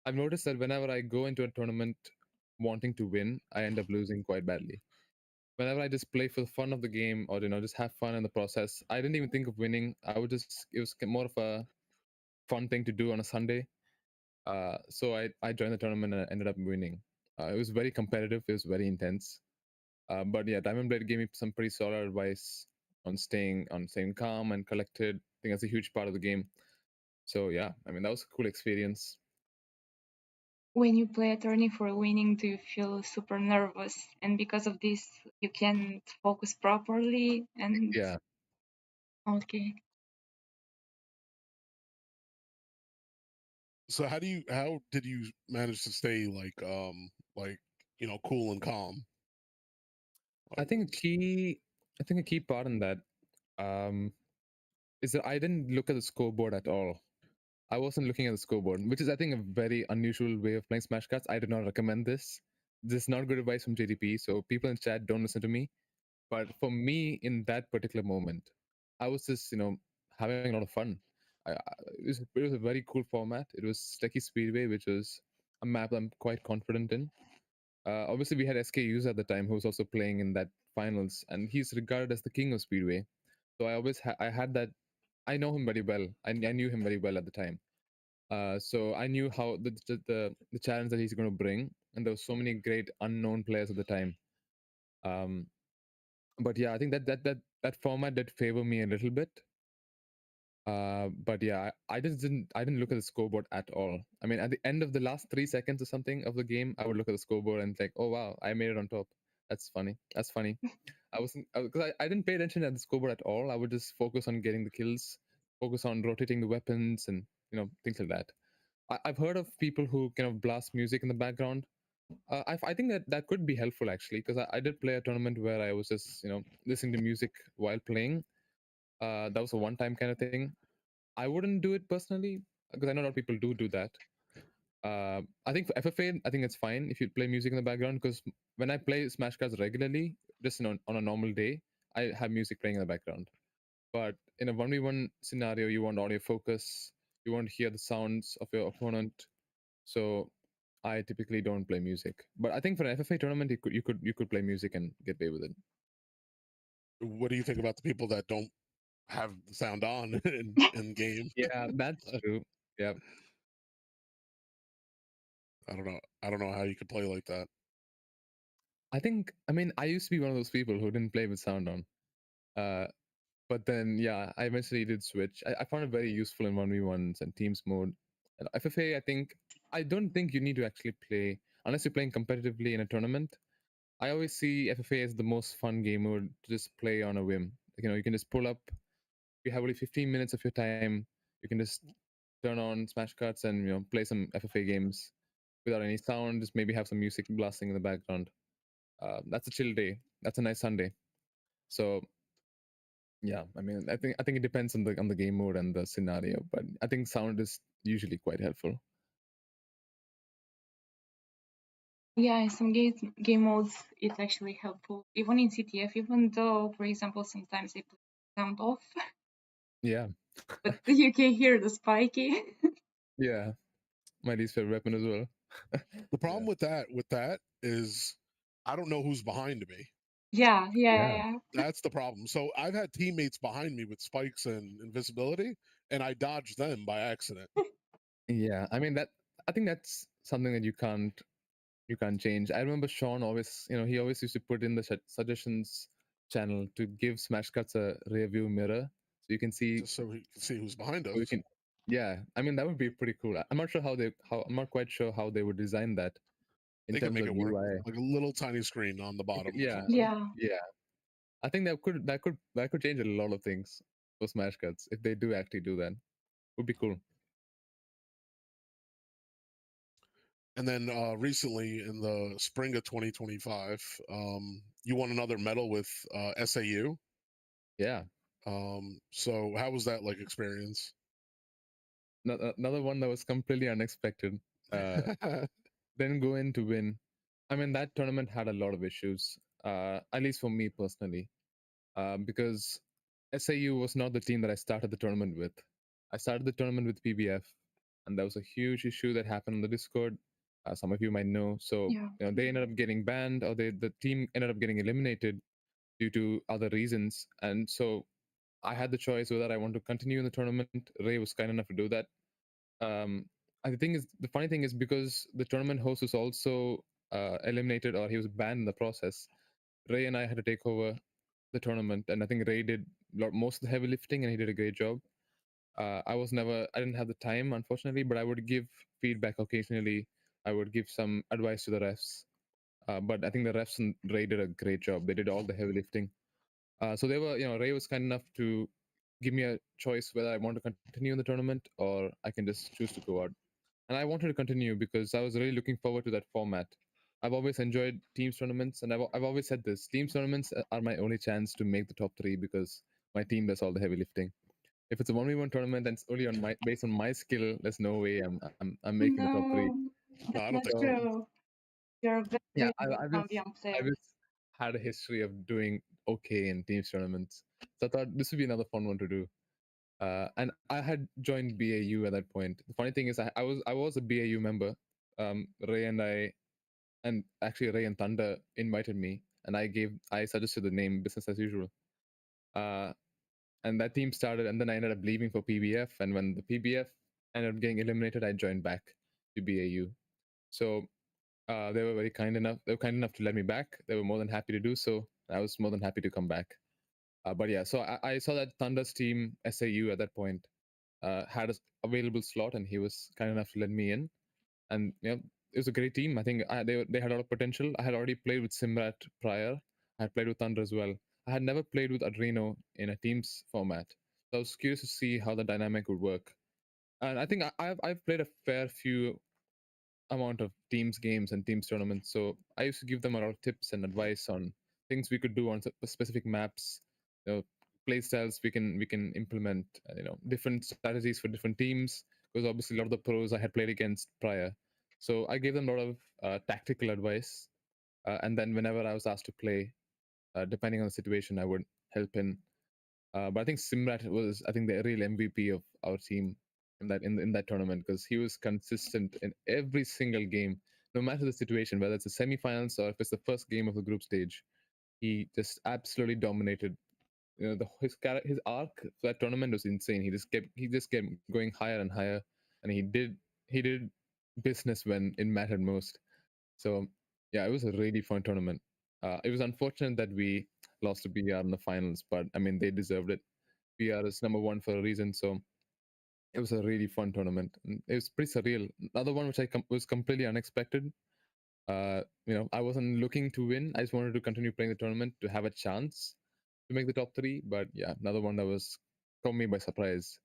S2: I've noticed that whenever I go into a tournament wanting to win, I end up losing quite badly. Whenever I just play for the fun of the game or just have fun in the process, I didn't even think of winning. It was more of a fun thing to do on a Sunday. So I joined the tournament and I ended up winning. It was very competitive. It was very intense. But yeah, Diamond Blade gave me some pretty solid advice on staying calm and collected. I think that's a huge part of the game. So yeah, I mean that was a cool experience.
S3: When you play a tourney for winning, do you feel super nervous? And because of this, you can't focus properly? And
S2: Yeah,
S3: okay.
S1: So how did you manage to stay like cool and calm?
S2: I think a key part in that um, is that I didn't look at the scoreboard at all. I wasn't looking at the scoreboard, which is I think a very unusual way of playing Smash Cards. I do not recommend this. This is not good advice from JTP. So people in chat, don't listen to me. But for me, in that particular moment, I was just having a lot of fun. It was a very cool format. It was Sticky Speedway, which was a map I'm quite confident in. Obviously, we had SKUs at the time who was also playing in that finals, and he's regarded as the king of Speedway. So I had that. I know him very well. I knew him very well at the time. So I knew how the challenge that he's going to bring, and there were so many great unknown players at the time. Um, but yeah, I think that format did favor me a little bit. But yeah, I didn't look at the scoreboard at all. I mean, at the end of the last 3 seconds or something of the game, I would look at the scoreboard and think, oh wow, I made it on top. That's funny. That's funny. I wasn't because I didn't pay attention at the scoreboard at all. I would just focus on getting the kills, focus on rotating the weapons, and things like that. I've heard of people who kind of blast music in the background. I think that could be helpful actually, because I did play a tournament where I was just listening to music while playing. That was a one-time kind of thing. I wouldn't do it personally because I know a lot of people do that. I think for FFA, I think it's fine if you play music in the background, because when I play Smash Cards regularly, just on a normal day, I have music playing in the background. But in a 1v1 scenario, you want audio focus, you want to hear the sounds of your opponent. So I typically don't play music. But I think for an FFA tournament, you could play music and get away with it.
S1: What do you think about the people that don't have the sound on in game?
S2: Yeah, that's true. Yeah.
S1: I don't know how you could play like that.
S2: I mean, I used to be one of those people who didn't play with sound on. Uh, but then, yeah, I eventually did switch. I found it very useful in 1v1s and teams mode. And FFA, I don't think you need to actually play, unless you're playing competitively in a tournament. I always see FFA as the most fun game mode to just play on a whim. You can just pull up, you have only 15 minutes of your time, you can just turn on Smash Cards and play some FFA games without any sound, just maybe have some music blasting in the background. That's a chill day. That's a nice Sunday. So yeah, I mean, I think it depends on the game mode and the scenario, but I think sound is usually quite helpful.
S3: Yeah, in some game modes, it's actually helpful. Even in CTF, even though, for example, sometimes they put sound off,
S2: Yeah,
S3: but you can hear the spiky.
S2: yeah, my least favorite weapon as well.
S1: The problem with that is I don't know who's behind me.
S3: Yeah, yeah,
S2: Yeah.
S3: yeah.
S1: That's the problem. So I've had teammates behind me with spikes and invisibility, and I dodged them by accident.
S2: Yeah, I mean I think that's something that you can't change. I remember Sean always, he always used to put in the suggestions channel to give Smash Cuts a rear view mirror, so you can see,
S1: Just so we can see who's behind
S2: so we
S1: us.
S2: can, yeah. I mean, that would be pretty cool. I'm not sure I'm not quite sure how they would design that in
S1: They can
S2: terms
S1: make
S2: of
S1: it work.
S2: UI.
S1: Like a little tiny screen on the bottom or
S2: Yeah,
S1: something.
S3: Yeah.
S2: yeah. I think that could change a lot of things for Smash Cuts if they do actually do that. Would be cool.
S1: And then recently in the spring of 2025, you won another medal with SAU.
S2: Yeah.
S1: So how was that like experience?
S2: Another one that was completely unexpected. Didn't go in to win. I mean, that tournament had a lot of issues, at least for me personally, because SAU was not the team that I started the tournament with. I started the tournament with PBF, and there was a huge issue that happened on the Discord. Some of you might know. So
S3: Yeah.
S2: they ended up getting banned, or the team ended up getting eliminated due to other reasons. And so I had the choice whether I want to continue in the tournament. Ray was kind enough to do that. Um, and the funny thing is, because the tournament host was also eliminated, or he was banned in the process, Ray and I had to take over the tournament, and I think Ray did most of the heavy lifting, and he did a great job. I didn't have the time, unfortunately, but I would give feedback occasionally. I would give some advice to the refs. But I think the refs and Ray did a great job. They did all the heavy lifting. So they were, Ray was kind enough to give me a choice whether I want to continue in the tournament or I can just choose to go out. and I wanted to continue because I was really looking forward to that format. I've always enjoyed teams tournaments, and I've always said this: teams tournaments are my only chance to make the top three because my team does all the heavy lifting. If it's a 1v1 tournament and it's only on my based on my skill, there's no way I'm making the top three.
S3: No,
S1: No, I
S3: that's
S1: don't
S3: not
S1: think so.
S3: true. You're a very,
S2: Yeah,
S3: very good 1v1
S2: I
S3: player.
S2: just had a history of doing okay in teams tournaments, so I thought this would be another fun one to do. And I had joined BAU at that point. The funny thing is, I was a BAU member. Ray and I, and actually Ray and Thunder invited me, and I suggested the name Business as Usual. Uh, and that team started, and then I ended up leaving for PBF. And when the PBF ended up getting eliminated, I joined back to BAU. So they were very kind enough. They were kind enough to let me back. They were more than happy to do so. I was more than happy to come back. But yeah, so I saw that Thunder's team SAU at that point had an available slot, and he was kind enough to let me in. And it was a great team. I think they had a lot of potential. I had already played with Simrat prior. I had played with Thunder as well. I had never played with Adreno in a teams format, so I was curious to see how the dynamic would work. And I think I've played a fair few amount of teams games and teams tournaments, so I used to give them a lot of tips and advice on things we could do on specific maps, play styles we can implement, different strategies for different teams, because obviously a lot of the pros I had played against prior. So I gave them a lot of tactical advice, and then whenever I was asked to play, depending on the situation, I would help in. But I think Simrat was, I think, the real MVP of our team in that tournament, because he was consistent in every single game, no matter the situation, whether it's the semifinals or if it's the first game of the group stage. He just absolutely dominated. His arc for that tournament was insane. He just kept going higher and higher, and he did business when it mattered most. So yeah, it was a really fun tournament. It was unfortunate that we lost to BR in the finals, but I mean they deserved it. BR is number one for a reason, so it was a really fun tournament. And it was pretty surreal. Another one which was completely unexpected. I wasn't looking to win. I just wanted to continue playing the tournament to have a chance to make the top three. But yeah, another one that was caught me by surprise.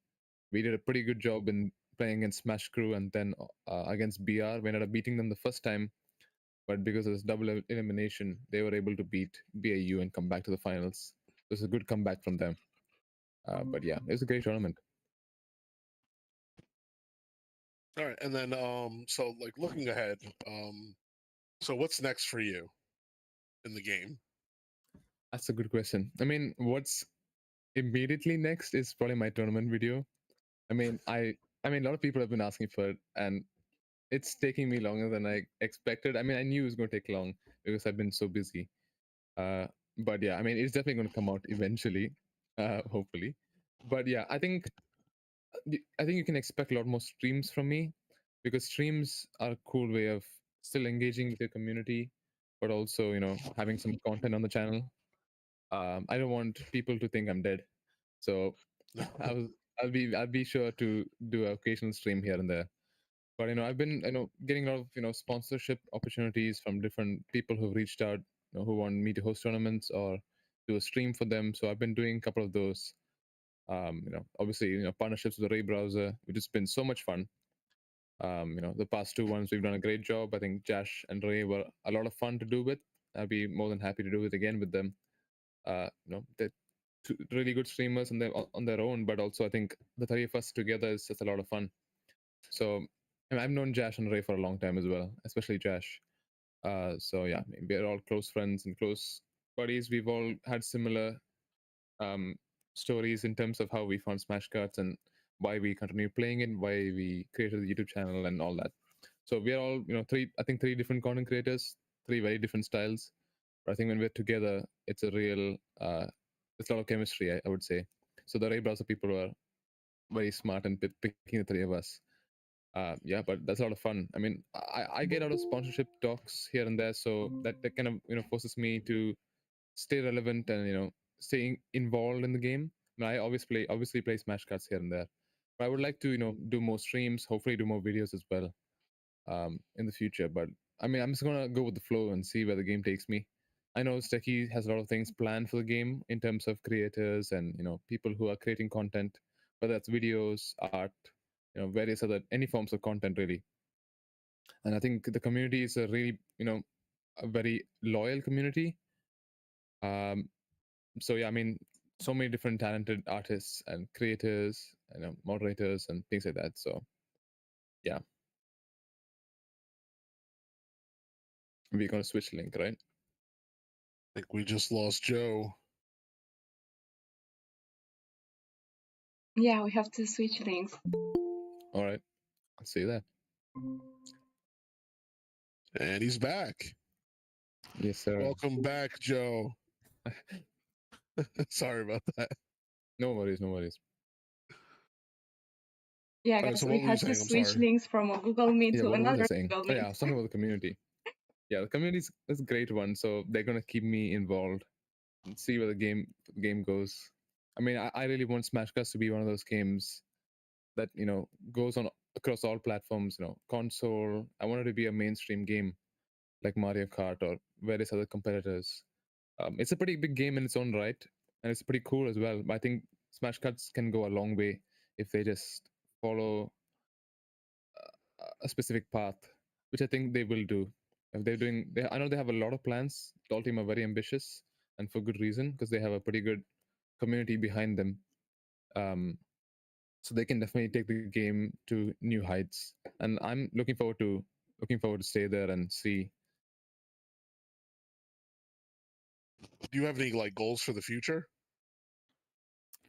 S2: We did a pretty good job in playing against Smash Crew, and then against BR. We ended up beating them the first time, but because of this double elimination, they were able to beat BAU and come back to the finals. It was a good comeback from them. But yeah, it was a great tournament.
S1: All right, and then so like looking ahead, so what's next for you in the game?
S2: That's a good question. I mean, what's immediately next is probably my tournament video. I mean, a lot of people have been asking for it, and it's taking me longer than I expected. I mean, I knew it was going to take long because I've been so busy. But yeah, I mean, it's definitely going to come out eventually, hopefully. But yeah, I think you can expect a lot more streams from me, because streams are a cool way of still engaging with your community, but also having some content on the channel. I don't want people to think I'm dead, so I'll be sure to do an occasional stream here and there. But I've been getting a lot of sponsorship opportunities from different people who've reached out, who want me to host tournaments or do a stream for them. So I've been doing a couple of those. Obviously, partnerships with the Ray browser, which has been so much fun. The past two ones we've done a great job. I think Josh and Ray were a lot of fun to do with. I'd be more than happy to do it again with them. They're two really good streamers on their own, but also I think the three of us together is just a lot of fun. So I've known Josh and Ray for a long time as well, especially Josh. So yeah, we're all close friends and close buddies. We've all had similar um, stories in terms of how we found Smash Cards and why we continue playing it, why we created the YouTube channel and all that. So we're all, three different content creators, three very different styles. But I think when we're together, it's it's a lot of chemistry, I would say. So the Ray browser people are very smart and picking the three of us. Yeah, but that's a lot of fun. I mean, I get out of sponsorship talks here and there, so that kind of forces me to stay relevant and staying involved in the game. I mean, I obviously play Smash Cards here and there, but I would like to do more streams, hopefully do more videos as well in the future. But I mean, I'm just gonna go with the flow and see where the game takes me. I know Steki has a lot of things planned for the game in terms of creators and people who are creating content, whether that's videos, art, various other any forms of content really. and I think the community is a really, a very loyal community. Um, so yeah, I mean, so many different talented artists and creators, moderators and things like that. So yeah, we're gonna switch link, right?
S1: I think we just lost Joe.
S3: Yeah, we have to switch links.
S2: All right, I'll see you there.
S1: And he's back.
S2: Yes, sir.
S1: Welcome back, Joe. Sorry about that.
S2: No worries, no worries.
S3: Yeah,
S1: Sorry,
S3: guys,
S1: so
S3: we
S1: what were you
S3: had to
S1: saying? I'm
S3: switch
S1: sorry.
S3: links from a Google Meet
S2: Yeah,
S3: to
S2: what was I
S3: another
S2: saying?
S3: Google
S2: Oh, yeah,
S3: Meet.
S2: I was talking about the community. Yeah, the community is a great one, so they're gonna keep me involved and see where the game goes. I mean, I really want Smash Cuts to be one of those games that goes on across all platforms. Console. I want it to be a mainstream game like Mario Kart or various other competitors. It's a pretty big game in its own right, and it's pretty cool as well. But I think Smash Cuts can go a long way if they just follow a specific path, which I think they will do. If they're doing, I know they have a lot of plans. The team are very ambitious, and for good reason, because they have a pretty good community behind them. Um, so they can definitely take the game to new heights, and I'm looking forward to stay there and see.
S1: Do you have any like goals for the future?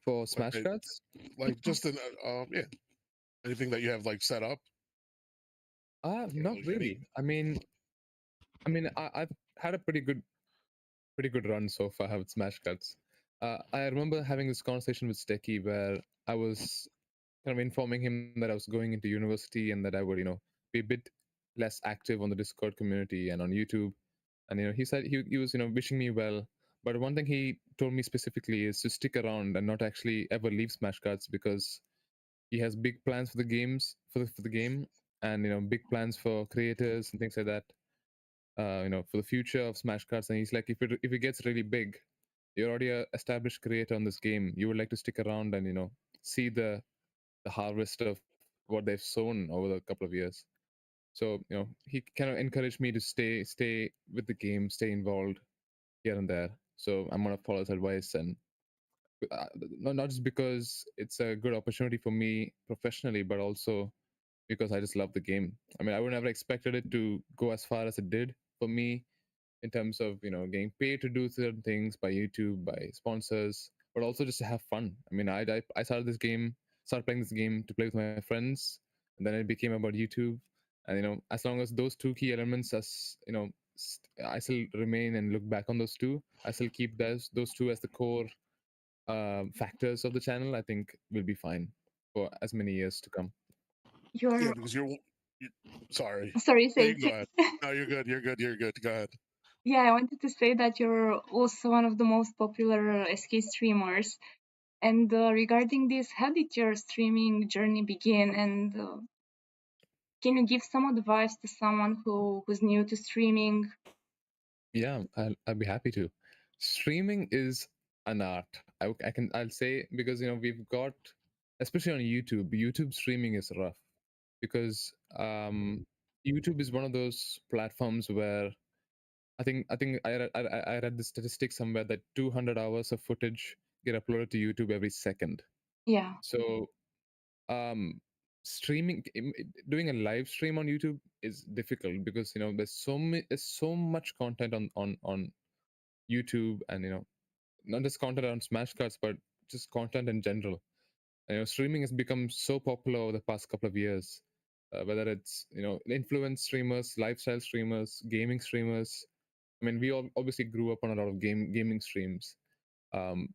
S2: For Smash
S1: Like,
S2: Cuts,
S1: like just in yeah, anything that you have like set up?
S2: not
S1: Like
S2: really. I've had a pretty good run so far with Smash Cuts. I remember having this conversation with Stecky where I was kind of informing him that I was going into university and that I would, be a bit less active on the Discord community and on YouTube. And he said he was, wishing me well. But one thing he told me specifically is to stick around and not actually ever leave Smash Cuts, because he has big plans for the games for the game, and big plans for creators and things like that. For the future of Smash Cuts. And he's like, if it gets really big, you're already a established creator on this game. You would like to stick around and see the harvest of what they've sown over the couple of years. So he kind of encouraged me to stay with the game, stay involved here and there. So I'm gonna follow his advice, and not just because it's a good opportunity for me professionally, but also because I just love the game. I mean, I would never expected it to go as far as it did for me in terms of getting paid to do certain things by YouTube, by sponsors, but also just to have fun. I mean, I started playing this game to play with my friends, and then it became about YouTube. And as long as those two key elements, I still remain and look back on those two. I still keep those two as the core factors of the channel. I think we'll be fine for as many years to come.
S1: Yeah,
S3: You're
S1: because you sorry.
S3: sorry,
S1: Yeah,
S3: say
S1: you can go ahead. No, you're good. You're good. You're good. Go ahead.
S3: yeah, I wanted to say that you're also one of the most popular SK streamers. And regarding this, how did your streaming journey begin? And can you give some advice to someone who's new to streaming?
S2: Yeah, I'll be happy to. Streaming is an art. I'll say, because we've got, especially on YouTube. YouTube streaming is rough because YouTube is one of those platforms where I think I read the statistic somewhere that 200 hours of footage get uploaded to YouTube every second.
S3: Yeah,
S2: So um streaming doing a live stream on YouTube is difficult because there's so much content on YouTube, and not just content on Smash Cuts, but just content in general. And, streaming has become so popular over the past couple of years, whether it's influence streamers, lifestyle streamers, gaming streamers. I mean, we all obviously grew up on a lot of gaming streams, um,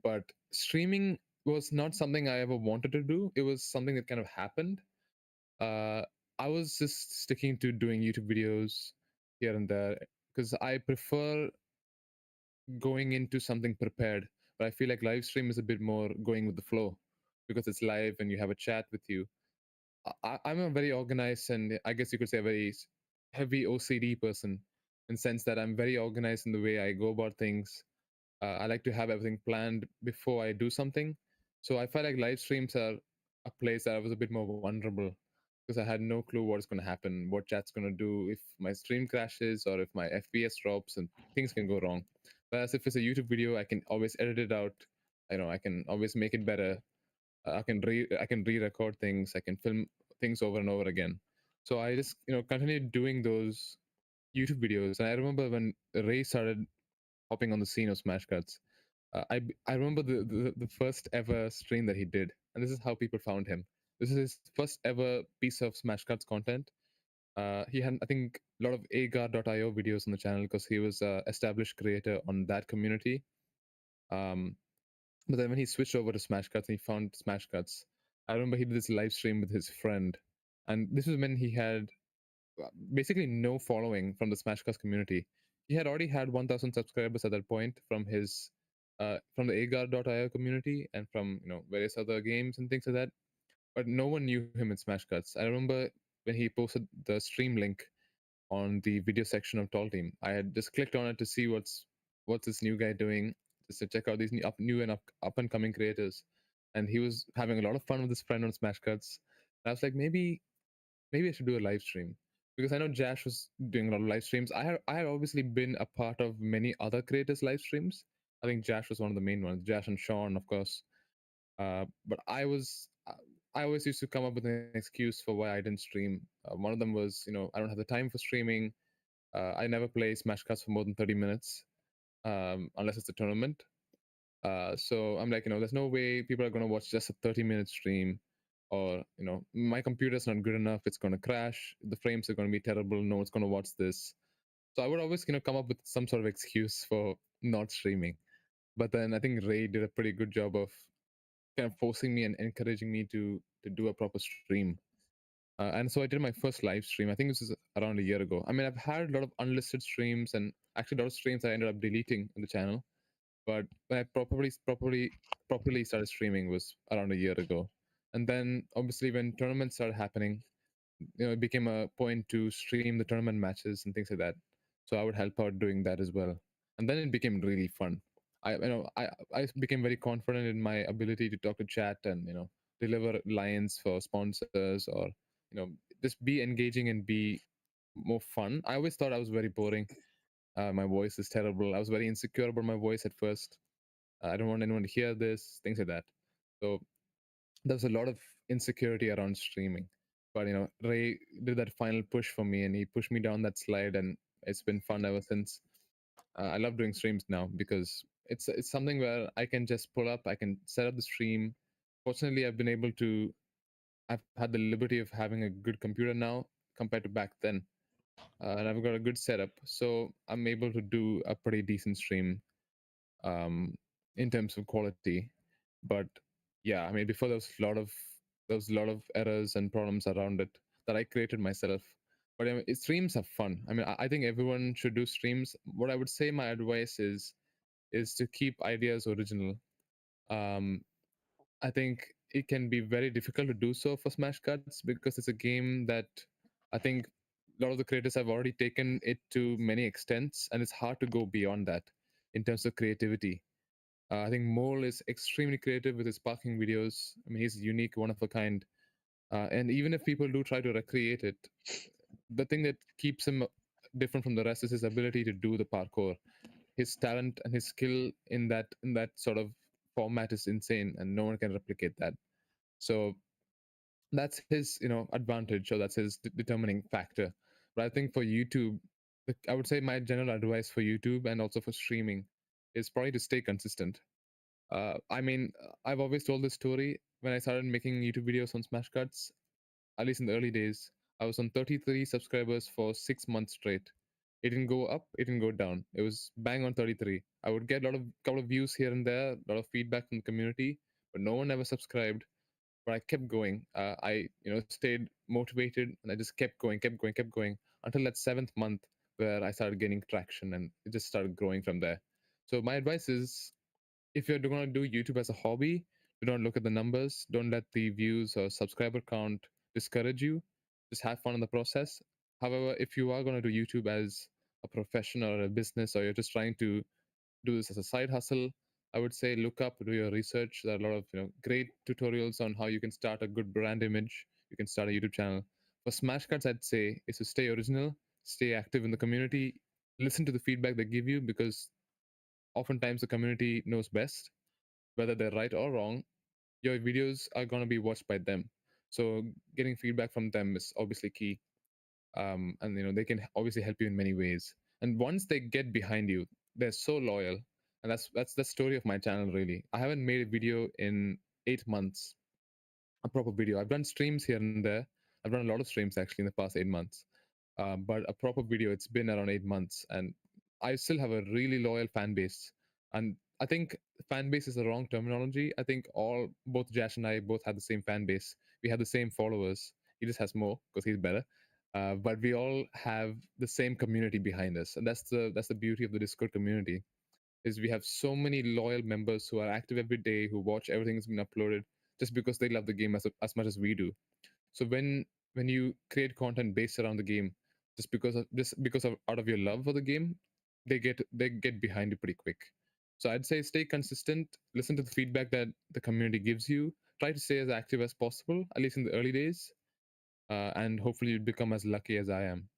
S2: but streaming was not something I ever wanted to do. It was something that kind of happened. uh, I was just sticking to doing YouTube videos here and there because I prefer going into something prepared. But I feel like live stream is a bit more going with the flow because it's live and you have a chat with you. I'm a very organized, and I guess you could say a very heavy OCD person, in the sense that I'm very organized in the way I go about things. I like to have everything planned before I do something. So I felt like live streams are a place that I was a bit more vulnerable, because I had no clue what's going to happen, what chat's going to do, if my stream crashes or if my FPS drops, and things can go wrong. Whereas if it's a YouTube video, I can always edit it out. I can always make it better. I can re-record things. I can film things over and over again. So I just continued doing those YouTube videos. And I remember when Ray started hopping on the scene of Smash Cuts. I remember the first ever stream that he did, and this is how people found him. This is his first ever piece of Smash Cuts content. He had, I think, a lot of agar.io videos on the channel because he was a established creator on that community. But then when he switched over to Smash Cuts and he found Smash Cuts, I remember he did this live stream with his friend, and this was when he had basically no following from the Smash Cuts community. He had already had 1,000 subscribers at that point from the agar.io community and from various other games and things like that. But no one knew him in Smash Cuts. I remember when he posted the stream link on the video section of Tall Team, I had just clicked on it to see what's this new guy doing, just to check out these new and up and coming creators. And he was having a lot of fun with his friend on Smash Cuts. And I was like, maybe I should do a live stream, because I know Jash was doing a lot of live streams. I had obviously been a part of many other creators' live streams. I think Jash was one of the main ones. Jash and Sean, of course. But I always used to come up with an excuse for why I didn't stream. One of them was, I don't have the time for streaming. I never play Smash Cuts for more than 30 minutes, unless it's a tournament. So I'm like, there's no way people are going to watch just a 30-minute stream, or, my computer's not good enough. It's going to crash. The frames are going to be terrible. No one's going to watch this. So I would always, come up with some sort of excuse for not streaming. But then I think Ray did a pretty good job of kind of forcing me and encouraging me to do a proper stream. And so I did my first live stream. I think this is around a year ago. I mean, I've had a lot of unlisted streams, and actually a lot of streams I ended up deleting on the channel. But when I properly started streaming was around a year ago. And then obviously when tournaments started happening, it became a point to stream the tournament matches and things like that. So I would help out doing that as well. And then it became really fun. I became very confident in my ability to talk to chat and deliver lines for sponsors, or just be engaging and be more fun. I always thought I was very boring. My voice is terrible. I was very insecure about my voice at first. I don't want anyone to hear this, things like that. So there was a lot of insecurity around streaming. But Ray did that final push for me, and he pushed me down that slide, and it's been fun ever since. I love doing streams now because it's something where I can just pull up, I can set up the stream. Fortunately, I've had the liberty of having a good computer now compared to back then, and I've got a good setup, so I'm able to do a pretty decent stream um, in terms of quality. But yeah, I mean, before there was a lot of errors and problems around it that I created myself. But streams are fun. I mean, I think everyone should do streams. What I would say, my advice is to keep ideas original. Um, I think it can be very difficult to do so for Smash Cuts because it's a game that I think a lot of the creators have already taken it to many extents, and it's hard to go beyond that in terms of creativity. I think Mole is extremely creative with his parking videos. I mean, he's unique, one of a kind. And even if people do try to recreate it, the thing that keeps him different from the rest is his ability to do the parkour. His talent and his skill in that sort of format is insane, and no one can replicate that. So that's his advantage, or that's his determining factor. But I think for YouTube, I would say my general advice for YouTube and also for streaming is probably to stay consistent. I mean, I've always told this story. When I started making YouTube videos on Smash Cuts, at least in the early days, I was on 33 subscribers for 6 months straight. It didn't go up, it didn't go down. It was bang on 33. I would get a lot of couple of views here and there, a lot of feedback from the community, but no one ever subscribed. But I kept going. I stayed motivated, and I just kept going until that 7th month where I started gaining traction, and it just started growing from there. So my advice is, if you're going to do YouTube as a hobby, do not look at the numbers. Don't let the views or subscriber count discourage you. Just have fun in the process. However, if you are going to do YouTube as a profession or a business, or you're just trying to do this as a side hustle, I would say look up, do your research. There are a lot of great tutorials on how you can start a good brand image. You can start a YouTube channel. For Smash Cuts, I'd say is to stay original, stay active in the community, listen to the feedback they give you, because oftentimes the community knows best, whether they're right or wrong. Your videos are going to be watched by them, so getting feedback from them is obviously key. And they can obviously help you in many ways. And once they get behind you, they're so loyal. And that's the story of my channel. Really, I haven't made a video in 8 months, a proper video. I've done streams here and there. I've done a lot of streams actually in the past 8 months. But a proper video, it's been around 8 months, and I still have a really loyal fan base. And I think fan base is the wrong terminology. I think both Jash and I both have the same fan base. We have the same followers. He just has more because he's better. But we all have the same community behind us, and that's the beauty of the Discord community. Is we have so many loyal members who are active every day, who watch everything that's been uploaded, just because they love the game as much as we do. So when you create content based around the game, just because of out of your love for the game, they get behind you pretty quick. So I'd say stay consistent, listen to the feedback that the community gives you, try to stay as active as possible, at least in the early days, and hopefully you become as lucky as I am.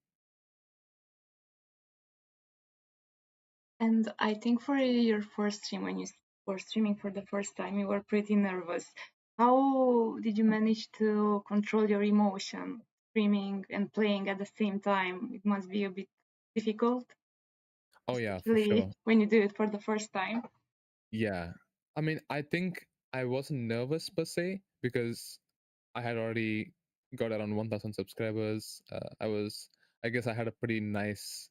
S3: And I think for your first stream, when you were streaming for the first time, you were pretty nervous. How did you manage to control your emotion, streaming and playing at the same time? It must be a bit difficult,
S2: Oh yeah, for
S3: especially
S2: sure.
S3: when you do it for the first time.
S2: Yeah. I mean, I think I wasn't nervous per se because I had already got around 1,000 subscribers. I guess I had a pretty nice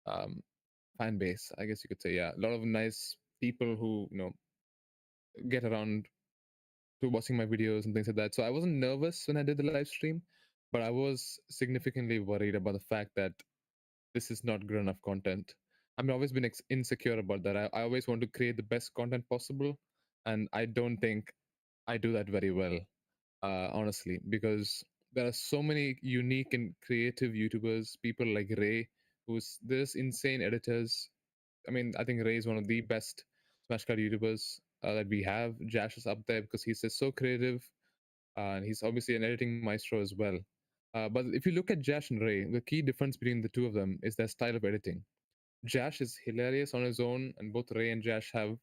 S2: um, fan base, I guess you could say. Yeah, a lot of nice people who get around to watching my videos and things like that. So I wasn't nervous when I did the live stream, but I was significantly worried about the fact that this is not good enough content. I've always been insecure about that. I always want to create the best content possible, and I don't think I do that very well, honestly, because there are so many unique and creative YouTubers, people like Ray, who's this insane editors. I mean, I think Ray is one of the best Smash Card YouTubers that we have. Jash is up there because he's just so creative, and he's obviously an editing maestro as well. But if you look at Jash and Ray, the key difference between the two of them is their style of editing. Jash is hilarious on his own, and both Ray and Jash have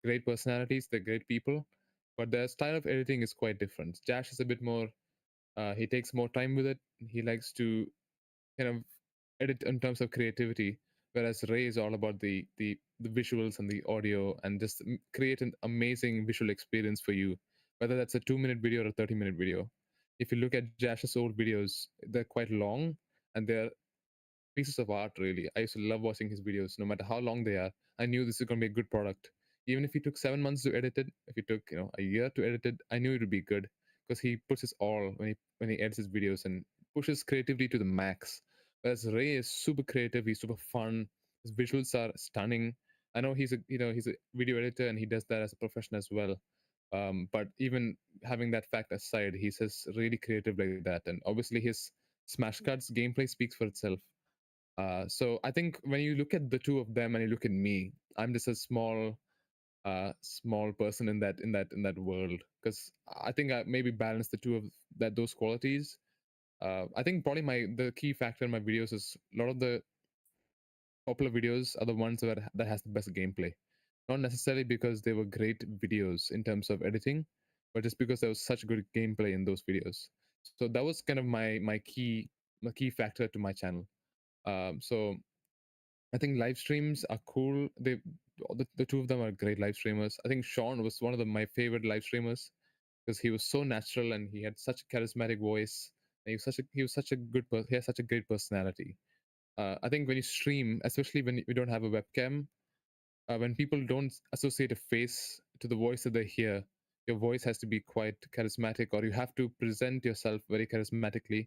S2: great personalities. They're great people, but their style of editing is quite different. Jash is a bit more. He takes more time with it. He likes to kind of edit in terms of creativity, whereas Ray is all about the visuals and the audio, and just create an amazing visual experience for you, whether that's a 2 minute video or a 30-minute video. If you look at Jash's old videos, they're quite long, and they're pieces of art, really. I used to love watching his videos. No matter how long they are, I knew this is going to be a good product. Even if he took 7 months to edit it, if he took a year to edit it, I knew it would be good because he puts his all when he edits his videos and pushes creativity to the max. Whereas Ray is super creative, he's super fun. His visuals are stunning. I know he's a video editor and he does that as a profession as well. But even having that fact aside, he's just really creative like that. And obviously his Smash Cuts gameplay speaks for itself. So I think when you look at the two of them and you look at me, I'm just a small person in that world, because I think I maybe balance the two of those qualities. I think probably the key factor in my videos is a lot of the popular videos are the ones that has the best gameplay, not necessarily because they were great videos in terms of editing, but just because there was such good gameplay in those videos. So that was kind of my key factor to my channel. So I think live streams are cool. The two of them are great live streamers. I think Sean was one of my favorite live streamers because he was so natural and he had such a charismatic voice. And he has such a great personality. I think when you stream, especially when you don't have a webcam, when people don't associate a face to the voice that they hear, your voice has to be quite charismatic, or you have to present yourself very charismatically.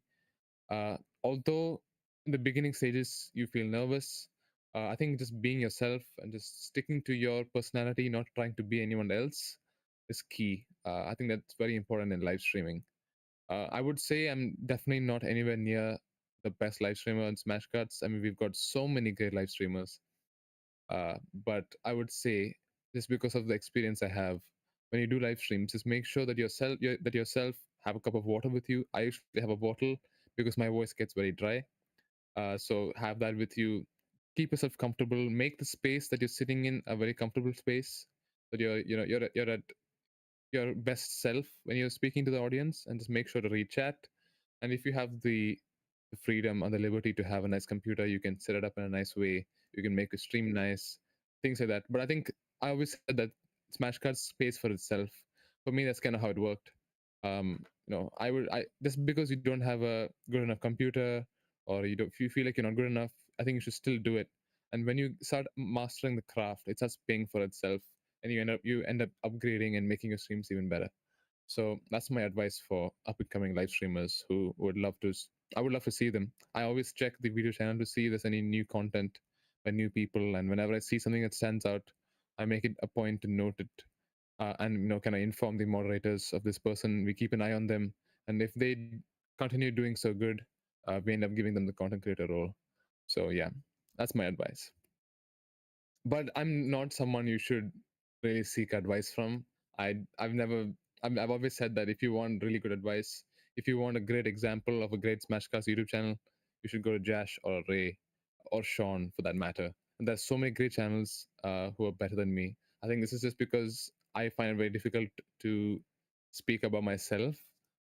S2: Although in the beginning stages you feel nervous, I think just being yourself and just sticking to your personality, not trying to be anyone else, is key. I think that's very important in live streaming. I would say I'm definitely not anywhere near the best live streamer in Smash Cuts. I mean, we've got so many great live streamers. But I would say, just because of the experience I have, when you do live streams, just make sure that yourself have a cup of water with you. I usually have a bottle because my voice gets very dry. So have that with you. Keep yourself comfortable. Make the space that you're sitting in a very comfortable space. That you're at your best self when you're speaking to the audience, and just make sure to read chat. And if you have the freedom and the liberty to have a nice computer, you can set it up in a nice way. You can make a stream nice, things like that. But I think I always said that Smash Cards pays for itself. For me, that's kind of how it worked. I just because you don't have a good enough computer, or if you feel like you're not good enough, I think you should still do it. And when you start mastering the craft, it starts paying for itself, and you end up upgrading and making your streams even better. So that's my advice for up and coming live streamers who would love to. I would love to see them. I always check the video channel to see if there's any new content by new people, and whenever I see something that stands out, I make it a point to note it, and can I inform the moderators of this person? We keep an eye on them, and if they continue doing so good, we end up giving them the content creator role. So yeah, that's my advice. But I'm not someone you should really seek advice from. I've always said that if you want really good advice, if you want a great example of a great Smashcast YouTube channel, you should go to Jash or Ray or Sean for that matter. And there's so many great channels who are better than me. I think this is just because I find it very difficult to speak about myself.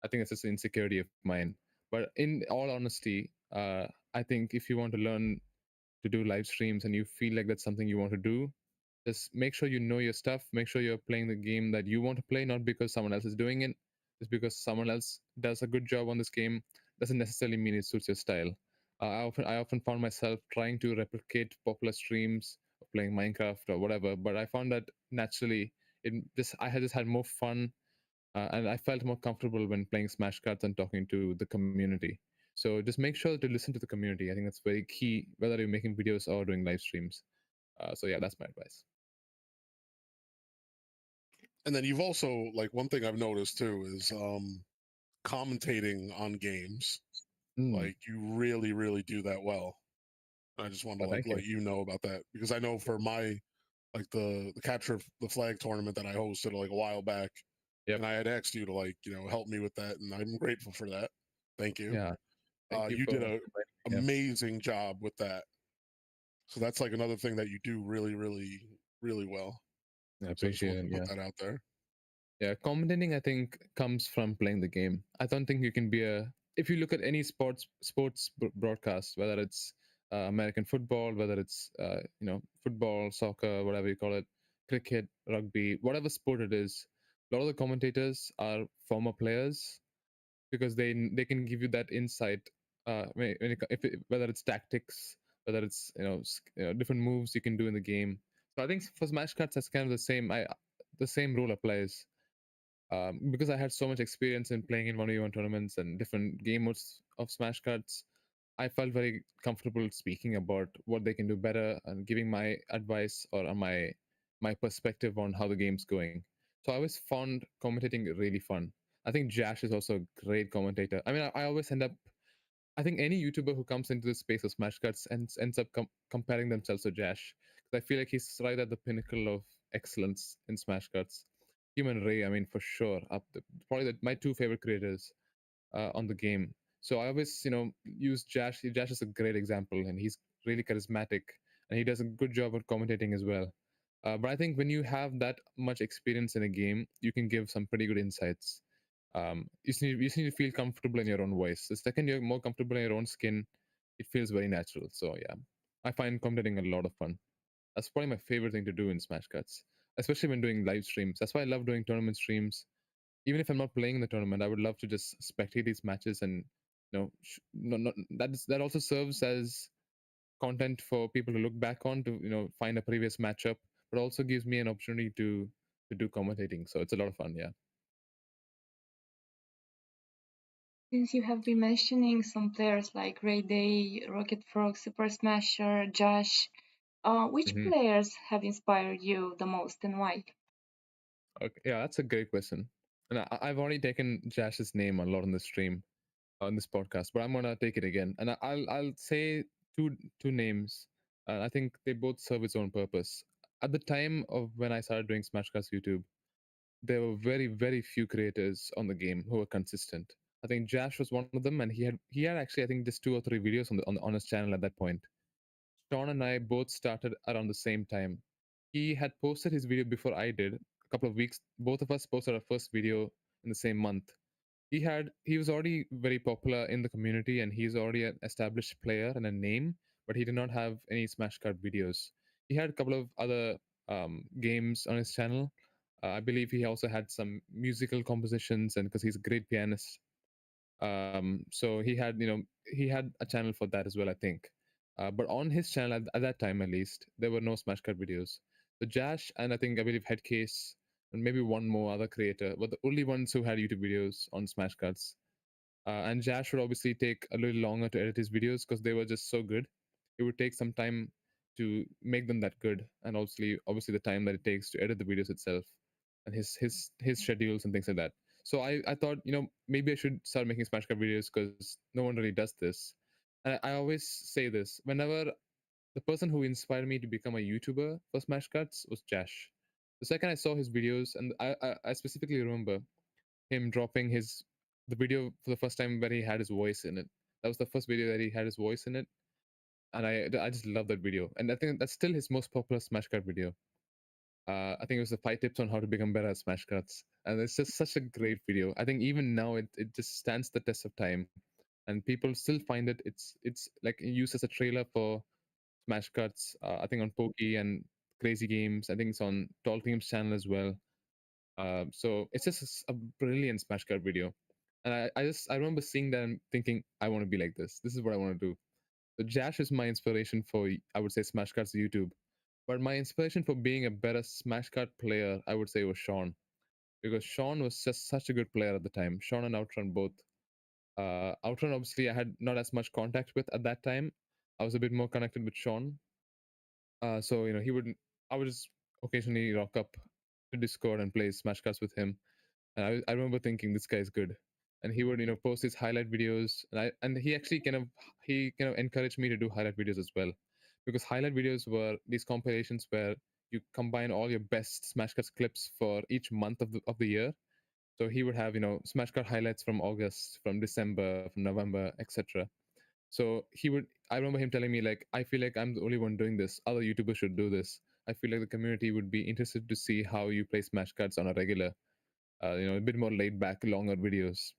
S2: I think it's just an insecurity of mine. But in all honesty, I think if you want to learn to do live streams and you feel like that's something you want to do, just make sure you know your stuff. Make sure you're playing the game that you want to play, not because someone else is doing it. Just because someone else does a good job on this game doesn't necessarily mean it suits your style. I often found myself trying to replicate popular streams of playing Minecraft or whatever, but I found that naturally I had just had more fun, and I felt more comfortable when playing Smash Cards and talking to the community. So just make sure to listen to the community. I think that's very key, whether you're making videos or doing live streams. So yeah, that's my advice.
S1: And then you've also, like, one thing I've noticed too is commentating on games. Like, you really, really do that well. I just want to
S2: Thank
S1: let you know about that, because I know for my the capture of the flag tournament that I hosted like a while back,
S2: Yep.
S1: and I had asked you to help me with that, and I'm grateful for that. Thank you.
S2: Yeah. Thank
S1: You did a
S2: yeah.
S1: amazing job with that. So that's like another thing that you do really, really, really well.
S2: I
S1: So I just
S2: appreciate
S1: wanted
S2: it.
S1: to
S2: Yeah.
S1: put that out there.
S2: Yeah. Commentating, I think, comes from playing the game. I don't think you can be if you look at any sports broadcast, whether it's American football, whether it's football, soccer, whatever you call it, cricket, rugby, whatever sport it is, a lot of the commentators are former players, because they can give you that insight, whether it's tactics, whether it's different moves you can do in the game. So I think for Smash Cuts, that's kind of the same rule applies, because I had so much experience in playing in 1v1 tournaments and different game modes of Smash Cuts. I felt very comfortable speaking about what they can do better and giving my advice or my perspective on how the game's going. So I always found commentating really fun. I think Jash is also a great commentator. I mean, I always end up. I think any YouTuber who comes into the space of Smash Cuts ends up comparing themselves to Jash, because I feel like he's right at the pinnacle of excellence in Smash Cuts. Him and Ray, I mean, for sure, probably my two favorite creators on the game. So I always, use Jash. Jash is a great example, and he's really charismatic, and he does a good job at commentating as well. But I think when you have that much experience in a game, you can give some pretty good insights. You just need to feel comfortable in your own voice. The second you're more comfortable in your own skin, it feels very natural. So yeah, I find commentating a lot of fun. That's probably my favorite thing to do in Smash Cuts, especially when doing live streams. That's why I love doing tournament streams. Even if I'm not playing in the tournament, I would love to just spectate these matches, and that also serves as content for people to look back on, to find a previous matchup, but also gives me an opportunity to do commentating. So it's a lot of fun. Yeah.
S3: Since you have been mentioning some players like Ray Day, Rocket Frog, Super Smasher, Josh, which
S2: Mhm.
S3: players have inspired you the most and why?
S2: Okay, yeah, that's a great question. And I've already taken Jash's name a lot on the stream, on this podcast, but I'm gonna take it again, and I'll say two names. I think they both serve its own purpose. At the time of when I started doing Smashcast YouTube, there were very few creators on the game who were consistent. I think Jash was one of them, and he had actually I think just 2 or 3 videos on his channel at that point. Sean and I both started around the same time. He had posted his video before I did. A couple of weeks, both of us posted our first video in the same month. He was already very popular in the community, and he's already an established player and a name, but he did not have any Smash Card videos. He had a couple of other games on his channel. I believe he also had some musical compositions, and because he's a great pianist, so he had a channel for that as well, I think. But on his channel at that time, at least, there were no Smash Cut videos. So Jash and I believe Headcase and maybe one more other creator were the only ones who had YouTube videos on Smash Cuts. And Jash would obviously take a little longer to edit his videos because they were just so good. It would take some time to make them that good, and obviously the time that it takes to edit the videos itself, and his schedules and things like that. So I thought, maybe I should start making Smash Cut videos because no one really does this. And I always say this whenever the person who inspired me to become a YouTuber for Smash Cuts was Jash. The second I saw his videos, and I specifically remember him dropping the video for the first time where he had his voice in it. That was the first video that he had his voice in it, and I just love that video. And I think that's still his most popular Smash Cut video. I think it was the 5 tips on how to become better at Smash Cuts, and it's just such a great video. I think even now it just stands the test of time, and people still find it's like used as a trailer for Smash Cuts. I think on Pokey and Crazy Games. I think it's on Tall Team's channel as well. So it's just a brilliant Smash Cut video, and I remember seeing that and thinking I want to be like this. This is what I want to do. So Jash is my inspiration for, I would say, Smash Cuts YouTube. But my inspiration for being a better Smash Cut player, I would say, was Sean, because Sean was just such a good player at the time. Sean and Outrun both. Outrun, obviously, I had not as much contact with at that time. I was a bit more connected with Sean. So I would just occasionally rock up to Discord and play Smash Cuts with him. And I remember thinking this guy's good, and he would post his highlight videos, and he actually kind of encouraged me to do highlight videos as well, because highlight videos were these compilations where you combine all your best Smash Cuts clips for each month of the year. So he would have Smash Cut highlights from August, from December, from November, etc. So I remember him telling me, like, I feel like I'm the only one doing this. Other YouTubers should do this. I feel like the community would be interested to see how you play Smash Cuts on a regular, a bit more laid back, longer videos.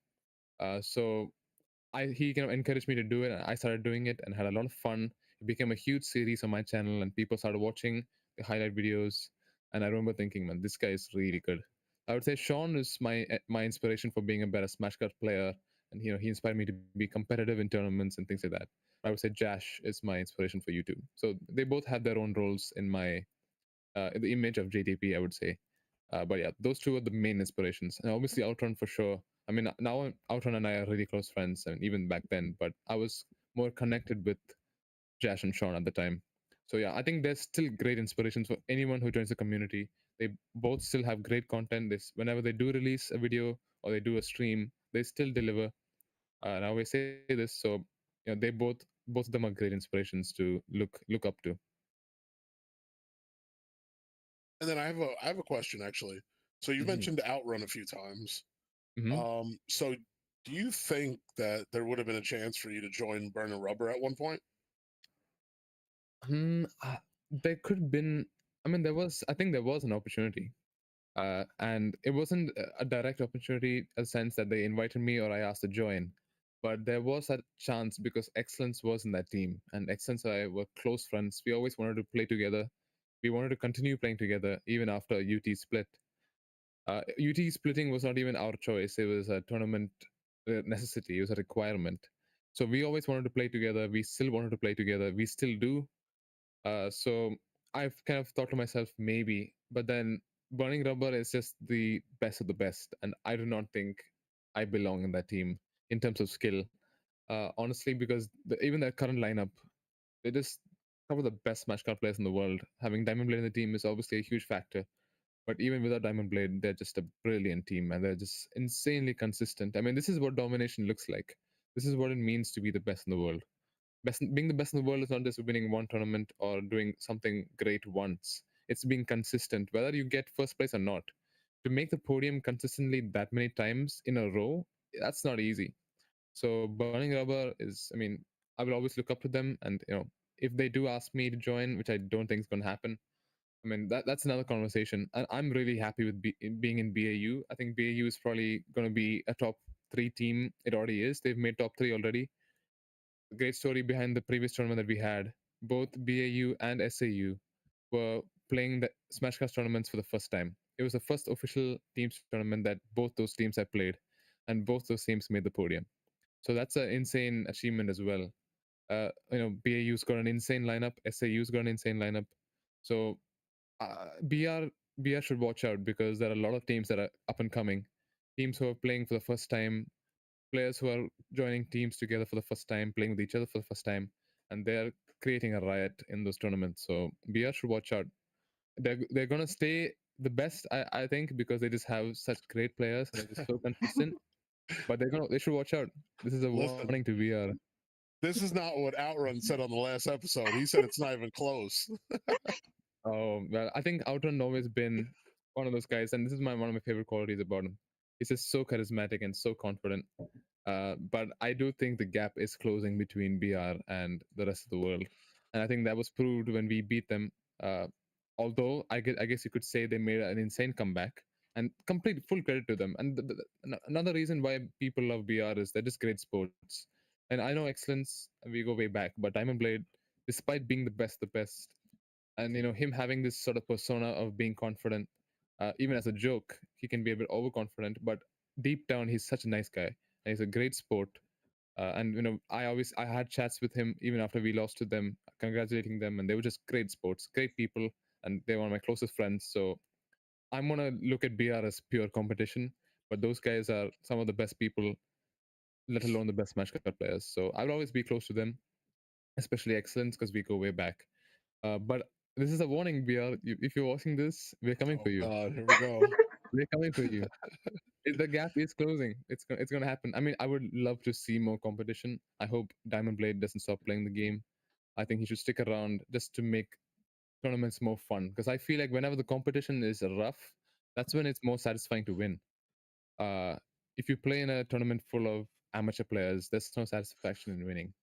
S2: So he kind of encouraged me to do it, and I started doing it and had a lot of fun. It became a huge series on my channel, and people started watching the highlight videos. And I remember thinking, man, this guy is really good. I would say Sean is my inspiration for being a better Smash Cut player, and he inspired me to be competitive in tournaments and things like that. I would say Jash is my inspiration for YouTube. So they both have their own roles in the image of JTP, I would say. But yeah, those two are the main inspirations, and obviously Outrun for sure. I mean, now Outrun and I are really close friends, and even back then, but I was more connected with Jash and Sean at the time. So yeah, I think there's still great inspirations for anyone who joins the community. They both still have great content. Whenever they do release a video or they do a stream, they still deliver. And I always say this, so they both of them are great inspirations to look up to.
S1: And then I have a question actually. So you've mentioned Outrun a few times. So do you think that there would have been a chance for you to join Burning Rubber at one point?
S2: There could have been. I mean, I think there was an opportunity, and it wasn't a direct opportunity in the sense that they invited me or I asked to join. But there was a chance because Excellence was in that team, and Excellence and I were close friends. We always wanted to play together. We wanted to continue playing together even after UT split. UT splitting was not even our choice. It was a tournament necessity. It was a requirement. So we always wanted to play together. We still wanted to play together. We still do. So I've kind of thought to myself, maybe, but then Burning Rubber is just the best of the best, and I do not think I belong in that team in terms of skill. Honestly, because even their current lineup, they just cover the best Smash Card players in the world. Having Diamond Blade in the team is obviously a huge factor, but even without Diamond Blade, they're just a brilliant team, and they're just insanely consistent. I mean, this is what domination looks like. This is what it means to be the best in the world. Being the best in the world is not just winning one tournament or doing something great once. It's being consistent, whether you get first place or not. To make the podium consistently that many times in a row, that's not easy. So Burning Rubber is, I mean, I will always look up to them, and if they do ask me to join, which I don't think is going to happen, I mean that's another conversation. And I'm really happy with being in BAU. I think BAU is probably going to be a top three team. It already is. They've made top three already. Great story behind the previous tournament that we had. Both BAU and SAU were playing the Smashcast tournaments for the first time. It was the first official teams tournament that both those teams have played, and both those teams made the podium. So that's an insane achievement as well. BAU's got an insane lineup. SAU's got an insane lineup. So BR should watch out because there are a lot of teams that are up and coming, teams who are playing for the first time, players who are joining teams together for the first time, playing with each other for the first time, and they're creating a riot in those tournaments. So BR should watch out. They're gonna stay the best, I think, because they just have such great players and they're just so consistent. But they should watch out. This is a
S1: Listen,
S2: warning to BR.
S1: this is not what Outrun said on the last episode. He said it's not even close.
S2: Oh well, I think Outrun always been one of those guys, and this is one of my favorite qualities about him. He's just so charismatic and so confident. But I do think the gap is closing between BR and the rest of the world, and I think that was proved when we beat them. Uh, Although I guess you could say they made an insane comeback, and complete full credit to them. And another reason why people love BR is they're just great sports. And I know Excellence, we go way back, but Diamond Blade, despite being the best, and him having this sort of persona of being confident, even as a joke he can be a bit overconfident, but deep down he's such a nice guy, and he's a great sport. And I had chats with him even after we lost to them, congratulating them, and they were just great sports, great people, and they were one of my closest friends. So I'm gonna look at BR as pure competition, but those guys are some of the best people, let alone the best Smash Cut players. So I will always be close to them, especially Excellence, because we go way back. But this is a warning, BR. If you're watching this, we're coming for
S1: Oh
S2: you.
S1: God, here we go.
S2: We're coming for you. The gap is closing. It's gonna happen. I mean, I would love to see more competition. I hope Diamond Blade doesn't stop playing the game. I think he should stick around just to make tournaments more fun. Because I feel like whenever the competition is rough, that's when it's more satisfying to win. Uh, if you play in a tournament full of amateur players, there's no satisfaction in winning.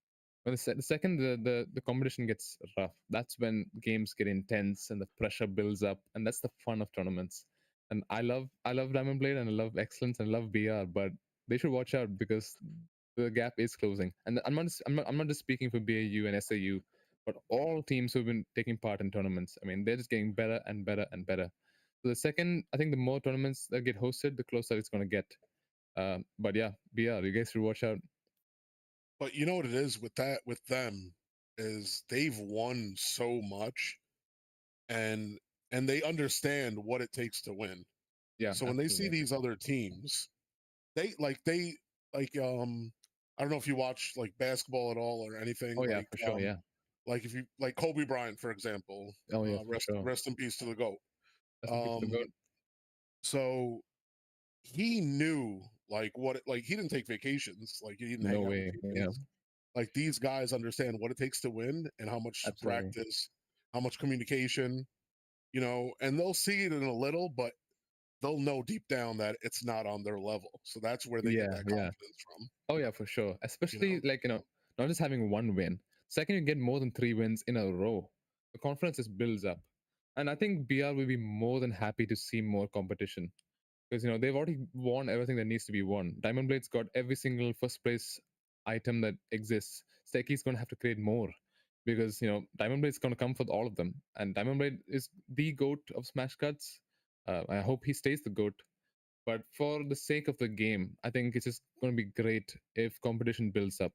S2: When the second the competition gets rough, that's when games get intense and the pressure builds up, and that's the fun of tournaments. And I love Diamond Blade and I love Excellence and I love BR, but they should watch out because the gap is closing. And I'm not just speaking for BAU and SAU, but all teams who've been taking part in tournaments. I mean, they're just getting better and better and better. So the second, I think the more tournaments that get hosted, the closer it's going to get. But yeah, BR, you guys should watch out.
S1: But you know what it is with them is they've won so much, and they understand what it takes to win.
S2: Yeah.
S1: So when they see
S2: Absolutely.
S1: these other teams, they I don't know if you watch like basketball at all or anything.
S2: Oh yeah, for sure. Yeah.
S1: Like if you like Kobe Bryant, for example.
S2: Oh yeah, for sure.
S1: Rest in peace to the GOAT.
S2: That's the
S1: Um,
S2: goat.
S1: so he knew like like he didn't take vacations, like he didn't
S2: No
S1: hang out with
S2: way. Yeah.
S1: teammates. Like these guys understand what it takes to win and how much
S2: Absolutely.
S1: practice, how much communication, and they'll see it in a little, but they'll know deep down that it's not on their level. So that's where they get
S2: Yeah.
S1: that
S2: Yeah.
S1: confidence from.
S2: Oh yeah, for sure.
S1: You know,
S2: Especially like not just having one win. Second, you get more than 3 wins in a row. The confidence just builds up, and I think BR will be more than happy to see more competition because they've already won everything that needs to be won. Diamond Blade's got every single first place item that exists. Steki's going to have to create more because Diamond Blade's going to come for all of them, and Diamond Blade is the goat of Smash Cuts. I hope he stays the goat. But for the sake of the game, I think it's just going to be great if competition builds up.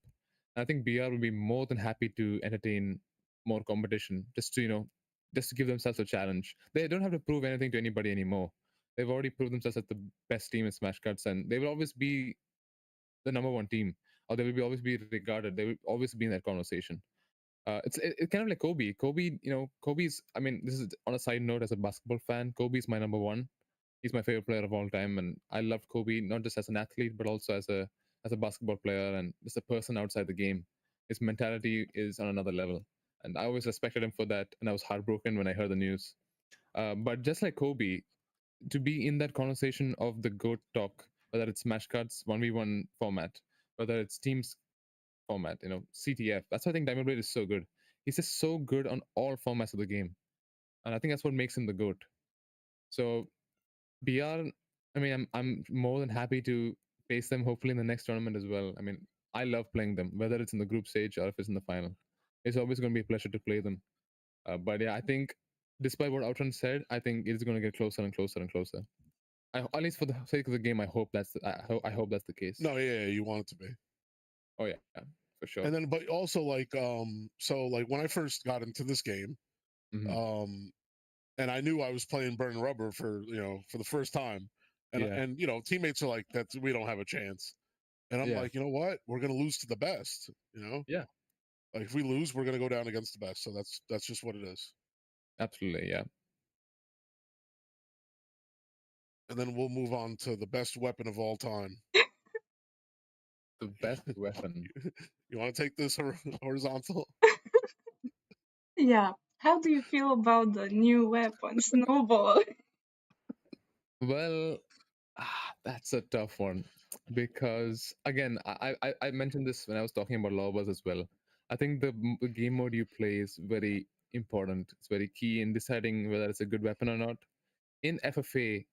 S2: I think BR will be more than happy to entertain more competition, just to give themselves a challenge. They don't have to prove anything to anybody anymore. They've already proved themselves as the best team in Smash Cuts, and they will always be the number one team, or they will always be regarded. They will always be in that conversation. It's kind of like Kobe. Kobe's. I mean, this is on a side note as a basketball fan. Kobe's my number one. He's my favorite player of all time, and I loved Kobe not just as an athlete but also as a basketball player and just a person outside the game. His mentality is on another level, and I always respected him for that. And I was heartbroken when I heard the news. But just like Kobe, to be in that conversation of the GOAT talk, whether it's Smash Cuts 1v1 format, whether it's Teams format, CTF. That's why I think Diamond Blade is so good. He's just so good on all formats of the game, and I think that's what makes him the goat. So BR, I mean, I'm more than happy to face them hopefully in the next tournament as well. I mean, I love playing them, whether it's in the group stage or if it's in the final. It's always going to be a pleasure to play them. But yeah, I think despite what Outrun said, I think it's going to get closer and closer and closer. At least for the sake of the game, I hope I hope that's the case.
S1: No, yeah, you want it to be.
S2: Oh yeah, for sure.
S1: And then, but also like, so like when I first got into this game,
S2: Mhm.
S1: and I knew I was playing Burn Rubber for the first time, and
S2: Yeah.
S1: teammates are like, that we don't have a chance, and I'm
S2: Yeah.
S1: like, you know what, we're gonna lose to the best,
S2: Yeah.
S1: like if we lose, we're gonna go down against the best, so that's just what it is.
S2: Absolutely, yeah.
S1: And then we'll move on to the best weapon of all time.
S2: The best weapon.
S1: You want to take this horizontal?
S3: Yeah. How do you feel about the new weapon, Snowball?
S2: Well, that's a tough one because again, I mentioned this when I was talking about lobas as well. I think the game mode you play is very important. It's very key in deciding whether it's a good weapon or not. In FFA,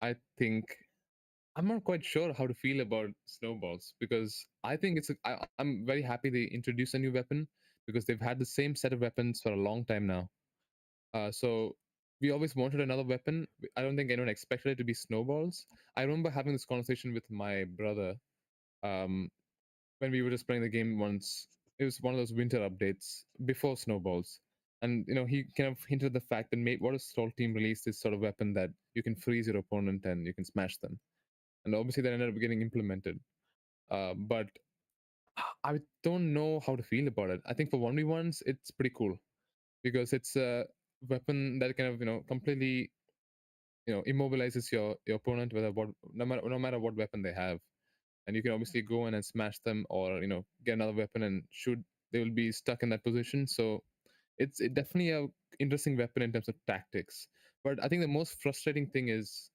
S2: I think I'm not quite sure how to feel about snowballs because I think I'm very happy they introduced a new weapon because they've had the same set of weapons for a long time now. So we always wanted another weapon. I don't think anyone expected it to be snowballs. I remember having this conversation with my brother um, when we were just playing the game once. It was one of those winter updates before snowballs, and he kind of hinted at the fact that what if Salt Team released this sort of weapon that you can freeze your opponent and you can smash them, and obviously that ended up getting implemented. But I don't know how to feel about it. I think for 1v1s, it's pretty cool because it's a weapon that kind of completely immobilizes your opponent whether what no matter what weapon they have, and you can obviously go in and smash them or get another weapon and shoot. They will be stuck in that position. So it's definitely a interesting weapon in terms of tactics. But I think the most frustrating thing is,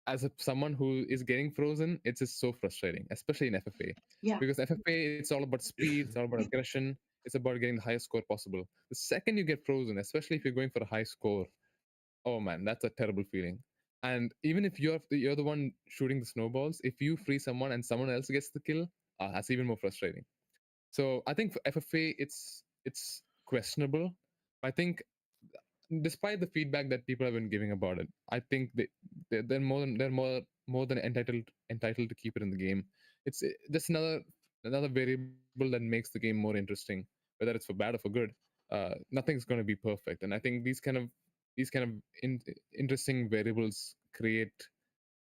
S2: as someone who is getting frozen, it's just so frustrating, especially in FFA.
S3: Yeah.
S2: Because FFA, it's all about speed, it's all about aggression, it's about getting the highest score possible. The second you get frozen, especially if you're going for a high score, oh man, that's a terrible feeling. And even if you're the one shooting the snowballs, if you free someone and someone else gets the kill, that's even more frustrating. So I think for FFA, it's questionable. I think despite the feedback that people have been giving about it, I think they're more than entitled to keep it in the game. It's just another variable that makes the game more interesting, whether it's for bad or for good. Nothing's going to be perfect, and I think these kind of interesting variables create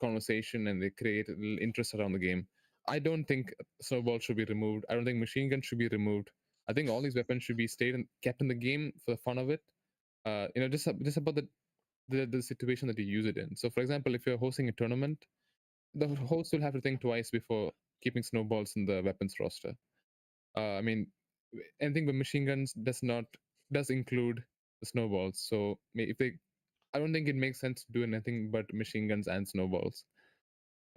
S2: conversation and they create a little interest around the game. I don't think snowball should be removed. I don't think machine gun should be removed. I think all these weapons should be stayed and kept in the game for the fun of it. Just about the situation that you use it in. So, for example, if you're hosting a tournament, the host will have to think twice before keeping snowballs in the weapons roster. I mean, anything but machine guns does include the snowballs. So, if they, I don't think it makes sense to do anything but machine guns and snowballs.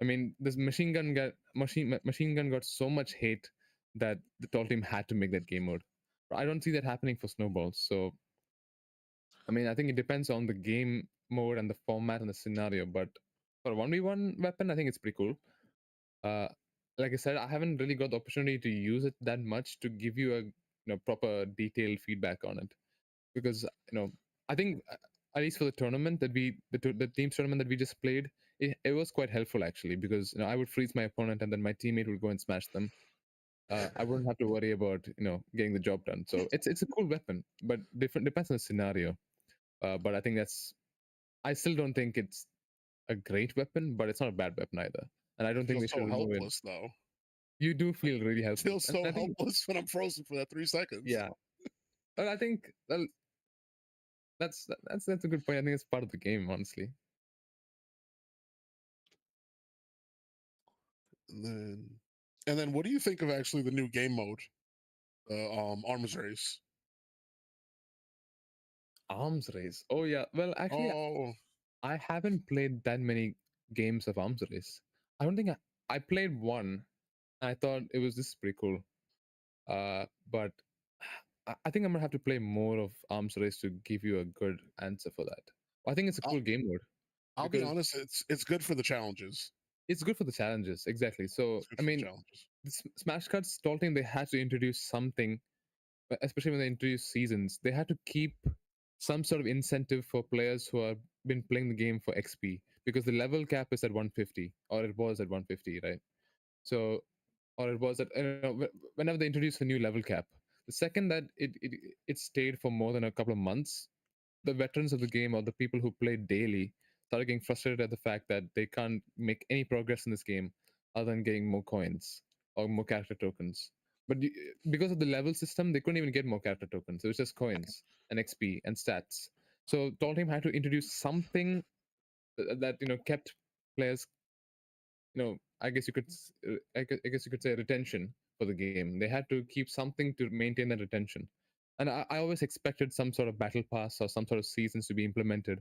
S2: I mean, this machine gun got so much hate that the Tall Team had to make that game mode. I don't see that happening for snowballs. So I mean, I think it depends on the game mode and the format and the scenario. But for a 1v1 weapon, I think it's pretty cool. Uh, like I said, I haven't really got the opportunity to use it that much to give you a proper detailed feedback on it because I think at least for the tournament that the team's tournament that we just played, it was quite helpful actually because I would freeze my opponent and then my teammate would go and smash them. I wouldn't have to worry about getting the job done. So it's a cool weapon, but different depends on the scenario. But I think I still don't think it's a great weapon, but it's not a bad weapon either. And I
S1: I
S2: don't think
S1: feel
S2: they
S1: so
S2: should remove it.
S1: helpless though.
S2: You do feel really
S1: I feel
S2: helpless. And
S1: so
S2: I think,
S1: helpless when I'm frozen for that 3 seconds.
S2: yeah. But I think well, that's a good point. I think it's part of the game, honestly.
S1: And then what do you think of actually the new game mode, arms race?
S2: Arms race. Oh yeah. Well, actually,
S1: Oh,
S2: I haven't played that many games of arms race. I don't think I played one. I thought it was this pretty cool. But I think I'm gonna have to play more of Arms Race to give you a good answer for that. I think it's a
S1: I'll,
S2: cool game mode
S1: I'll be
S2: because
S1: honest, it's good for the challenges.
S2: it's good for the challenges. Exactly. So
S1: It's good
S2: I
S1: for the
S2: mean,
S1: challenges.
S2: Smash Cuts told them they had to introduce something, especially when they introduce seasons. They had to keep some sort of incentive for players who have been playing the game for XP because the level cap is at 150, or it was at 150, right? So, or it was at, whenever they introduce a new level cap, the second that it stayed for more than a couple of months, the veterans of the game or the people who play daily started getting frustrated at the fact that they can't make any progress in this game other than getting more coins or more character tokens. But because of the level system, they couldn't even get more character tokens. It was just coins and XP and stats. So Tall Team had to introduce something that kept players, I guess you could I guess you could say retention for the game. They had to keep something to maintain that retention. And I always expected some sort of battle pass or some sort of seasons to be implemented.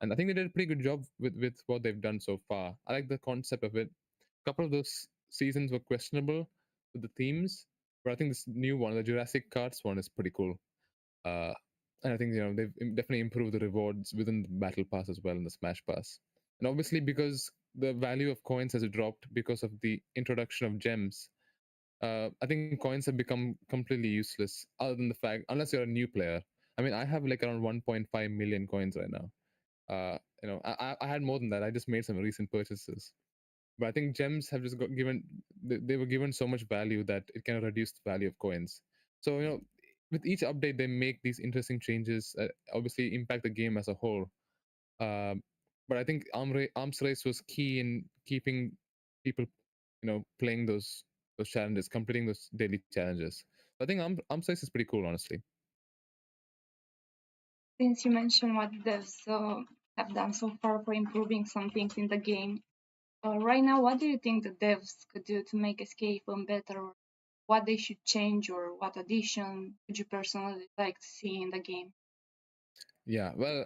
S2: And I think they did a pretty good job with what they've done so far. I like the concept of it. A couple of those seasons were questionable with the themes, but I think this new one, the Jurassic Cards one, is pretty cool. Uh, and I think they've definitely improved the rewards within the battle pass as well in the Smash Pass. And obviously, because the value of coins has dropped because of the introduction of gems, I think coins have become completely useless. Other than the fact, unless you're a new player. I mean, I have like around 1.5 million coins right now. I had more than that. I just made some recent purchases. But I think gems have just got given. They were given so much value that it kind of reduced the value of coins. So with each update, they make these interesting changes. Obviously, impact the game as a whole. Um, but I think Arms Race was key in keeping people, playing those challenges, completing those daily challenges. I think Arms Race is pretty cool, honestly.
S3: Since you mentioned what devs have done so far for improving some things in the game, right now, what do you think the devs could do to make Escape even better? Or what they should change, or what addition would you personally like to see in the game?
S2: Yeah, well,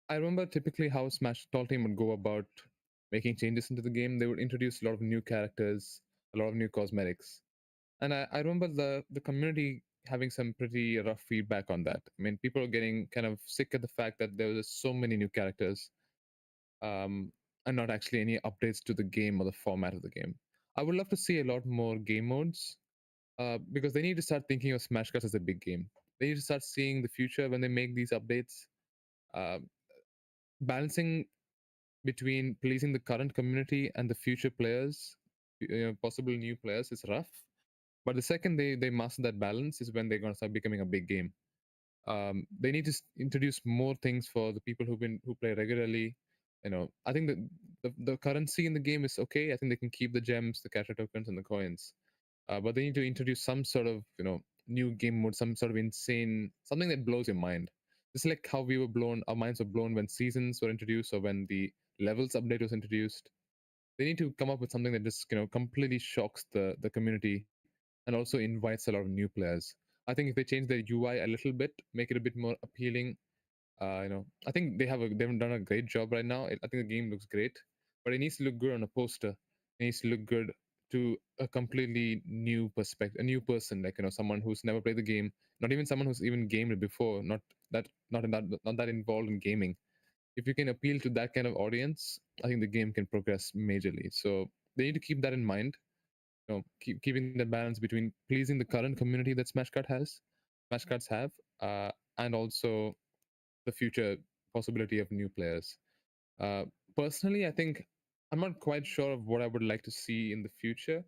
S2: I remember typically how Smash Tall Team would go about making changes into the game. They would introduce a lot of new characters, a lot of new cosmetics. And I remember the community having some pretty rough feedback on that. I mean, people are getting kind of sick at the fact that there was so many new characters, and not actually any updates to the game or the format of the game. I would love to see a lot more game modes, because they need to start thinking of Smash Cuts as a big game. They need to start seeing the future when they make these updates. Uh, Balancing between pleasing the current community and the future players, possible new players, is rough. But the second they master that balance is when they're going to start becoming a big game. They need to introduce more things for the people who play regularly. I think that the currency in the game is okay. I think they can keep the gems, the character tokens, and the coins. But they need to introduce some sort of new game mode, some sort of insane something that blows your mind. Just like how our minds were blown when seasons were introduced or when the levels update was introduced. They need to come up with something that just completely shocks the community and also invites a lot of new players. I think if they change their UI a little bit, make it a bit more appealing, I think they've done a great job right now. I think the game looks great, but it needs to look good on a poster. It needs to look good to a completely new perspective, a new person, like someone who's never played the game, not even someone who's even gamed it before, not that involved in gaming. If you can appeal to that kind of audience, I think the game can progress majorly. So they need to keep that in mind. Keeping the balance between pleasing the current community that Smash Cards have, and also the future possibility of new players. Uh, Personally, I think I'm not quite sure of what I would like to see in the future,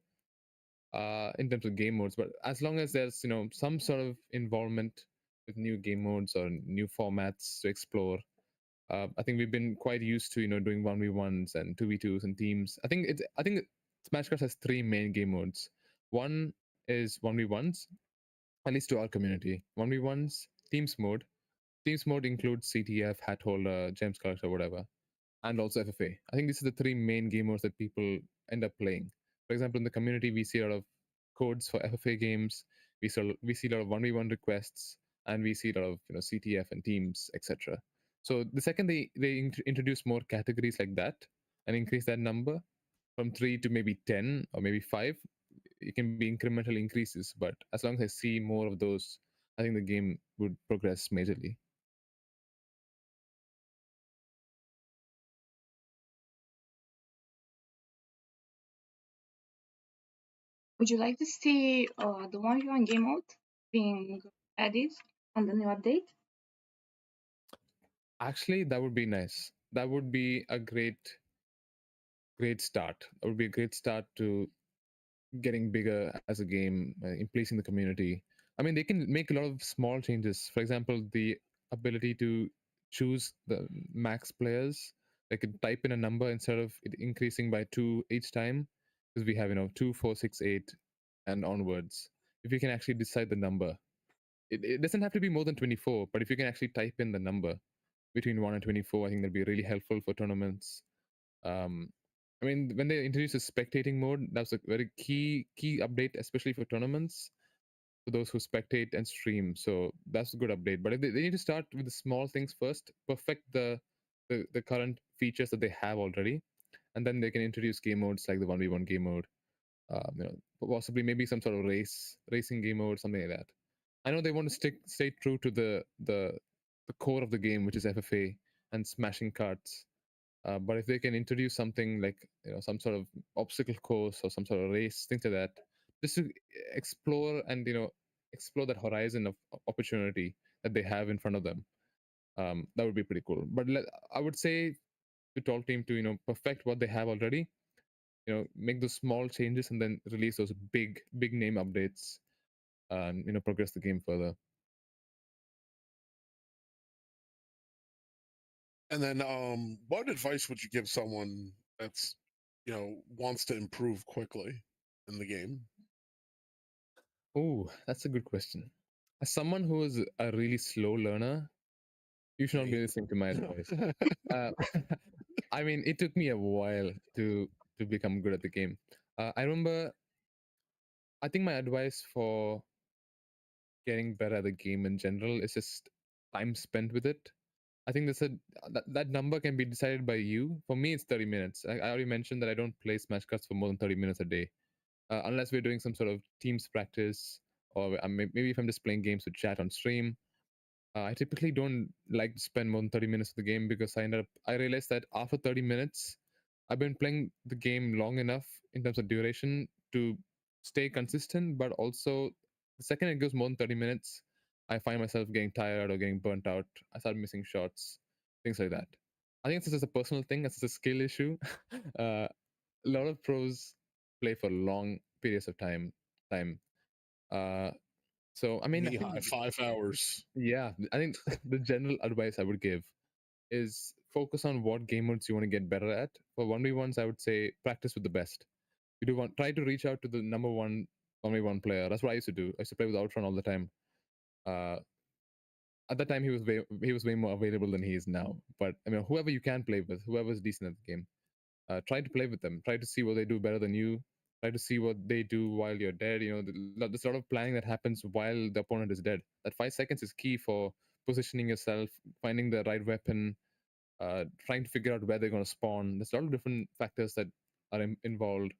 S2: in terms of game modes. But as long as there's some sort of involvement with new game modes or new formats to explore, I think we've been quite used to doing 1v1s and 2v2s and teams. I think Smash Bros has three main game modes. One is 1v1s, at least to our community. 1v1s, teams mode. Teams mode includes CTF, hat holder, gems collector, whatever, and also FFA. I think these are the three main game modes that people end up playing. For example, in the community, we see a lot of codes for FFA games. We see a lot of 1v1 requests, and we see a lot of CTF and teams, etc. So the second they introduce more categories like that, and increase that number from 3 to maybe 10 or maybe 5. It can be incremental increases, but as long as I see more of those, I think the game would progress majorly.
S3: Would you like to see the 1v1 game mode being added on the new update?
S2: Actually, that would be nice. That would be a great start. That would be a great start to getting bigger as a game, increasing the community. I mean, they can make a lot of small changes. For example, the ability to choose the max players. They could type in a number instead of it increasing by 2 each time, because we have 2, 4, 6, 8, and onwards. If you can actually decide the number, it doesn't have to be more than 24. But if you can actually type in the number between 1 and 24, I think that'd be really helpful for tournaments. um, I mean, when they introduced a spectating mode, that was a very key update, especially for tournaments, for those who spectate and stream. So that's a good update. But if they need to start with the small things first, perfect the current features that they have already, and then they can introduce game modes like the 1v1 game mode, possibly maybe some sort of racing game mode, something like that. I know they want to stay true to the core of the game, which is FFA and smashing carts. But if they can introduce something like some sort of obstacle course or some sort of race, things like that, just to explore and explore that horizon of opportunity that they have in front of them, that would be pretty cool. But I would say to Tall Team to perfect what they have already, make those small changes and then release those big name updates, and progress the game further.
S1: And then, what advice would you give someone that's, wants to improve quickly in the game?
S2: Oh, that's a good question. As someone who is a really slow learner, you should not be listening to my advice. uh, I mean, it took me a while to become good at the game. I remember, I think my advice for getting better at the game in general is just time spent with it. I think that number can be decided by you. For me, it's 30 minutes. I already mentioned that I don't play Smash Cuts for more than 30 minutes a day, unless we're doing some sort of teams practice, or maybe if I'm just playing games with chat on stream. I typically don't like to spend more than 30 minutes of the game, because I realized that after 30 minutes, I've been playing the game long enough in terms of duration to stay consistent, but also the second it goes more than 30 minutes, I find myself getting tired or getting burnt out. I start missing shots, things like that. I think it's just a personal thing, it's just a skill issue. A lot of pros play for long periods of time. Uh, so I mean, I
S1: Knee
S2: think
S1: high, 5 hours.
S2: yeah, I think the general advice I would give is focus on what game modes you want to get better at. For 1v1s, I would say practice with the best. You do want try to reach out to the number one 1v1 player. That's what I used to do. I used to play with Outrun all the time. Uh, at that time, he was way more available than he is now. But I mean, whoever you can play with, whoever's decent at the game, try to play with them. Try to see what they do better than you. Try to see what they do while you're dead. There's a lot of planning that happens while the opponent is dead. That 5 seconds is key for positioning yourself, finding the right weapon, trying to figure out where they're going to spawn. There's a lot of different factors that are involved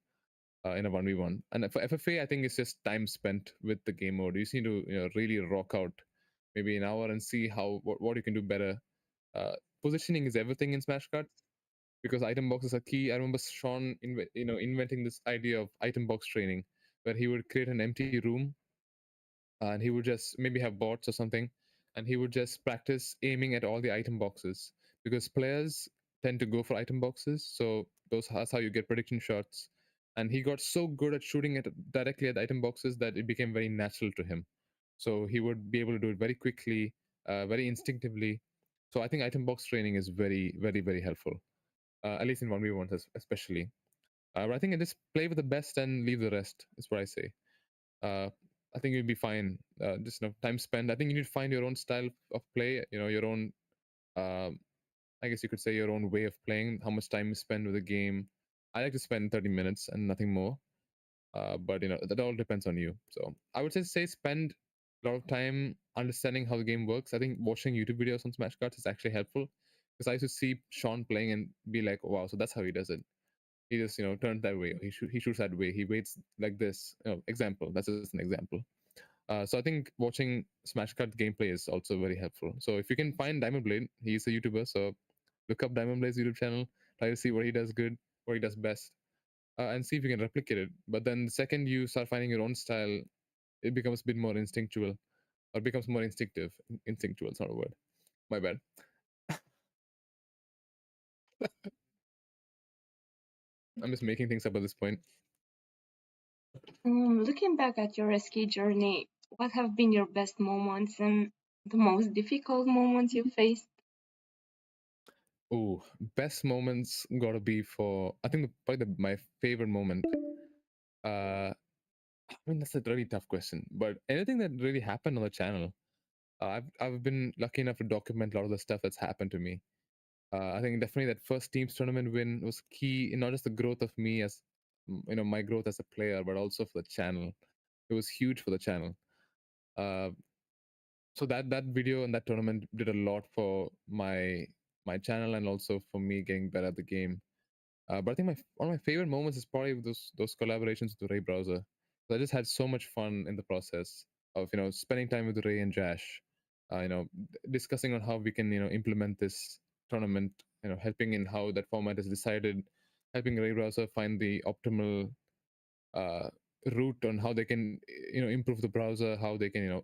S2: in a 1v1. And for FFA, I think it's just time spent with the game mode. You just need to really rock out maybe an hour and see what you can do better. Positioning is everything in Smash Cards, because item boxes are key. I remember Sean inventing this idea of item box training, where he would create an empty room, and he would just maybe have bots or something, and he would just practice aiming at all the item boxes, because players tend to go for item boxes, so that's how you get prediction shots. And he got so good at shooting it directly at the item boxes that it became very natural to him, so he would be able to do it very quickly, very instinctively. So I think item box training is very, very, very helpful, at least in 1v1s especially. But I think I just play with the best and leave the rest, is what I say. uh, I think you'll be fine. Just time spent. I think you need to find your own style of play. Your own. Um, I guess you could say your own way of playing. How much time you spend with the game. I like to spend 30 minutes and nothing more. But that all depends on you. So I would say spend a lot of time understanding how the game works. I think watching YouTube videos on Smash Cards is actually helpful, Because I used to see Sean playing and be like, wow, so that's how he does it. He just turns that way. He shoots that way. He waits like this. Example. That's just an example. So I think watching Smash Cut gameplay is also very helpful. So if you can find Diamond Blade, he's a YouTuber. So look up Diamond Blade's YouTube channel. Try to see what he does good, what he does best, and see if you can replicate it. But then the second you start finding your own style, it becomes a bit more instinctual, or becomes more instinctive. Instinctual is not a word. My bad. I'm just making things up at this point.
S3: Looking back at your SK journey, what have been your best moments and the most difficult moments you faced?
S2: Oh, best moments gotta be for, I think probably my favorite moment. I mean, that's a really tough question, but anything that really happened on the channel, I've been lucky enough to document a lot of the stuff that's happened to me. I think definitely that first teams tournament win was key in not just the growth of me as my growth as a player, but also for the channel. It was huge for the channel. Uh, so that video and that tournament did a lot for my channel and also for me getting better at the game. But I think one of my favorite moments is probably those collaborations with the Ray browser. I just had so much fun in the process of spending time with Ray and Josh, discussing on how we can implement this tournament, helping in how that format is decided, helping Ray browser find the optimal uh, route on how they can improve the browser, how they can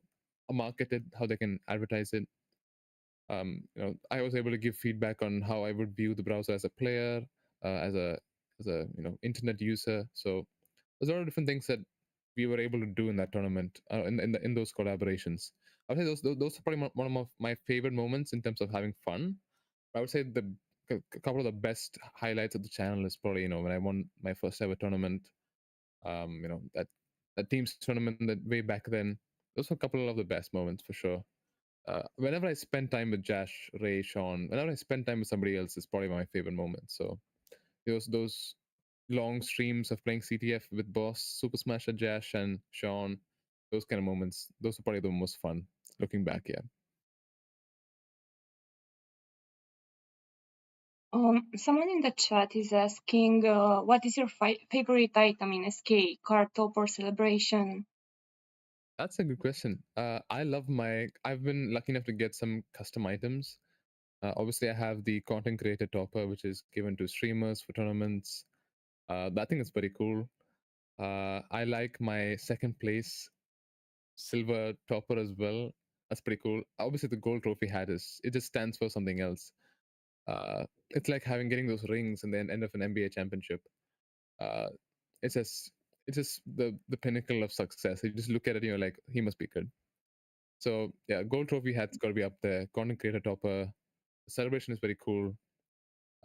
S2: market it, how they can advertise it. I was able to give feedback on how I would view the browser as a player, as a internet user. So there's a lot of different things that we were able to do in that tournament, in those collaborations. I would say those are probably one of my favorite moments in terms of having fun. I would say a couple of the best highlights of the channel is probably when I won my first ever tournament. That teams tournament that way back then. Those were a couple of the best moments for sure. Whenever I spend time with Josh, Ray, Sean, whenever I spend time with somebody else, is probably my favorite moment. So those long streams of playing CTF with Boss, Super Smasher, Josh, and Sean, those kind of moments, those are probably the most fun. Looking back, yeah.
S3: Someone in the chat is asking, what is your favorite item in SK, card top or celebration?
S2: That's a good question. I've been lucky enough to get some custom items. Obviously, I have the content creator topper, which is given to streamers for tournaments. I think it's pretty cool. I like my second place silver topper as well. That's pretty cool. Obviously, the gold trophy hat it just stands for something else. It's like getting those rings and then end of an NBA championship. Uh, it's just the pinnacle of success. You just look at it, like he must be good. So yeah, gold trophy hat's got to be up there. Content creator topper. The celebration is very cool.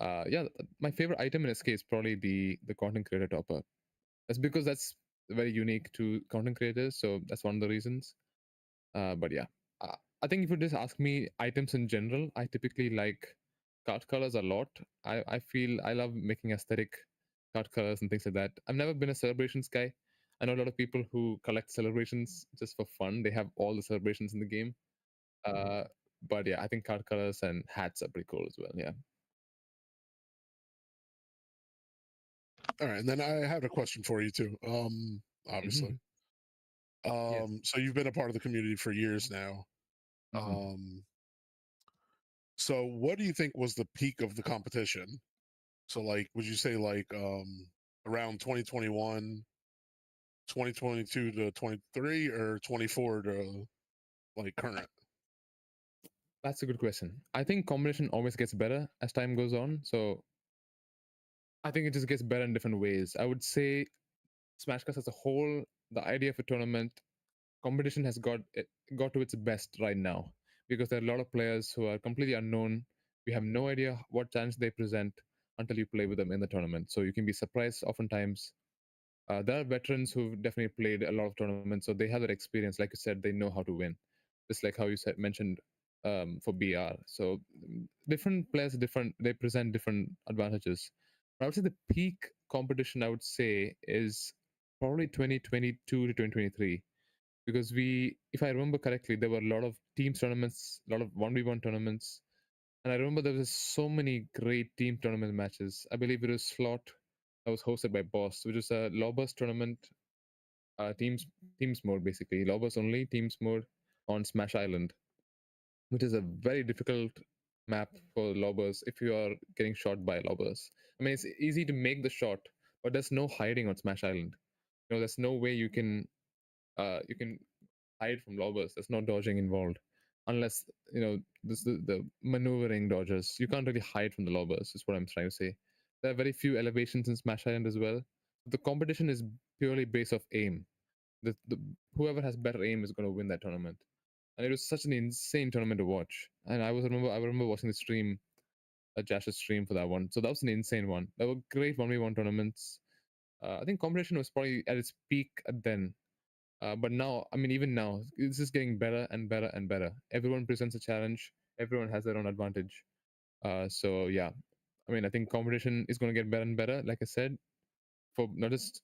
S2: Yeah, my favorite item in SK is probably the content creator topper. That's because that's very unique to content creators. So that's one of the reasons. But yeah, I think if you just ask me items in general, I typically like card colors a lot. I feel I love making aesthetic card colors and things like that. I've never been a celebrations guy. I know a lot of people who collect celebrations just for fun. They have all the celebrations in the game. But yeah, I think card colors and hats are pretty cool as well. Yeah.
S1: All right, and then I had a question for you too. Obviously.
S2: Yes.
S1: So you've been a part of the community for years now. So what do you think was the peak of the competition? So like would you say like around 2021, 2022 to 23 or 24 to like current?
S2: That's a good question. I think combination always gets better as time goes on. So I think it just gets better in different ways. I would say Smashcast as a whole, the idea of a tournament competition has got to its best right now because there are a lot of players who are completely unknown. We have no idea what chance they present until you play with them in the tournament. So you can be surprised oftentimes. There are veterans who've definitely played a lot of tournaments, so they have that experience. Like you said, they know how to win. Just like how you mentioned for BR. So different players, they present different advantages. But I would say the peak competition, I would say, is probably 2022 to 2023 because if I remember correctly, there were a lot of teams tournaments, a lot of 1v1 tournaments. And I remember there was so many great team tournament matches. I believe it was Slot that was hosted by Boss, which is a Lobos tournament, teams mode basically, Lobos only teams mode on Smash Island, which is a very difficult map for Lobos if you are getting shot by Lobos. I mean, it's easy to make the shot, but there's no hiding on Smash Island. There's no way you can hide from Lobos. There's no dodging involved, unless the maneuvering dodges. You can't really hide from the Lobos. Is what I'm trying to say. There are very few elevations in Smash Island as well. The competition is purely based off aim. The whoever has better aim is going to win that tournament. And it was such an insane tournament to watch. And I remember watching the stream, Jash's stream for that one. So that was an insane one. There were great 1v1 tournaments. I think competition was probably at its peak then. But now, I mean, even now, it's just getting better and better and better. Everyone presents a challenge. Everyone has their own advantage. So yeah, I mean, I think competition is going to get better and better. Like I said, for not just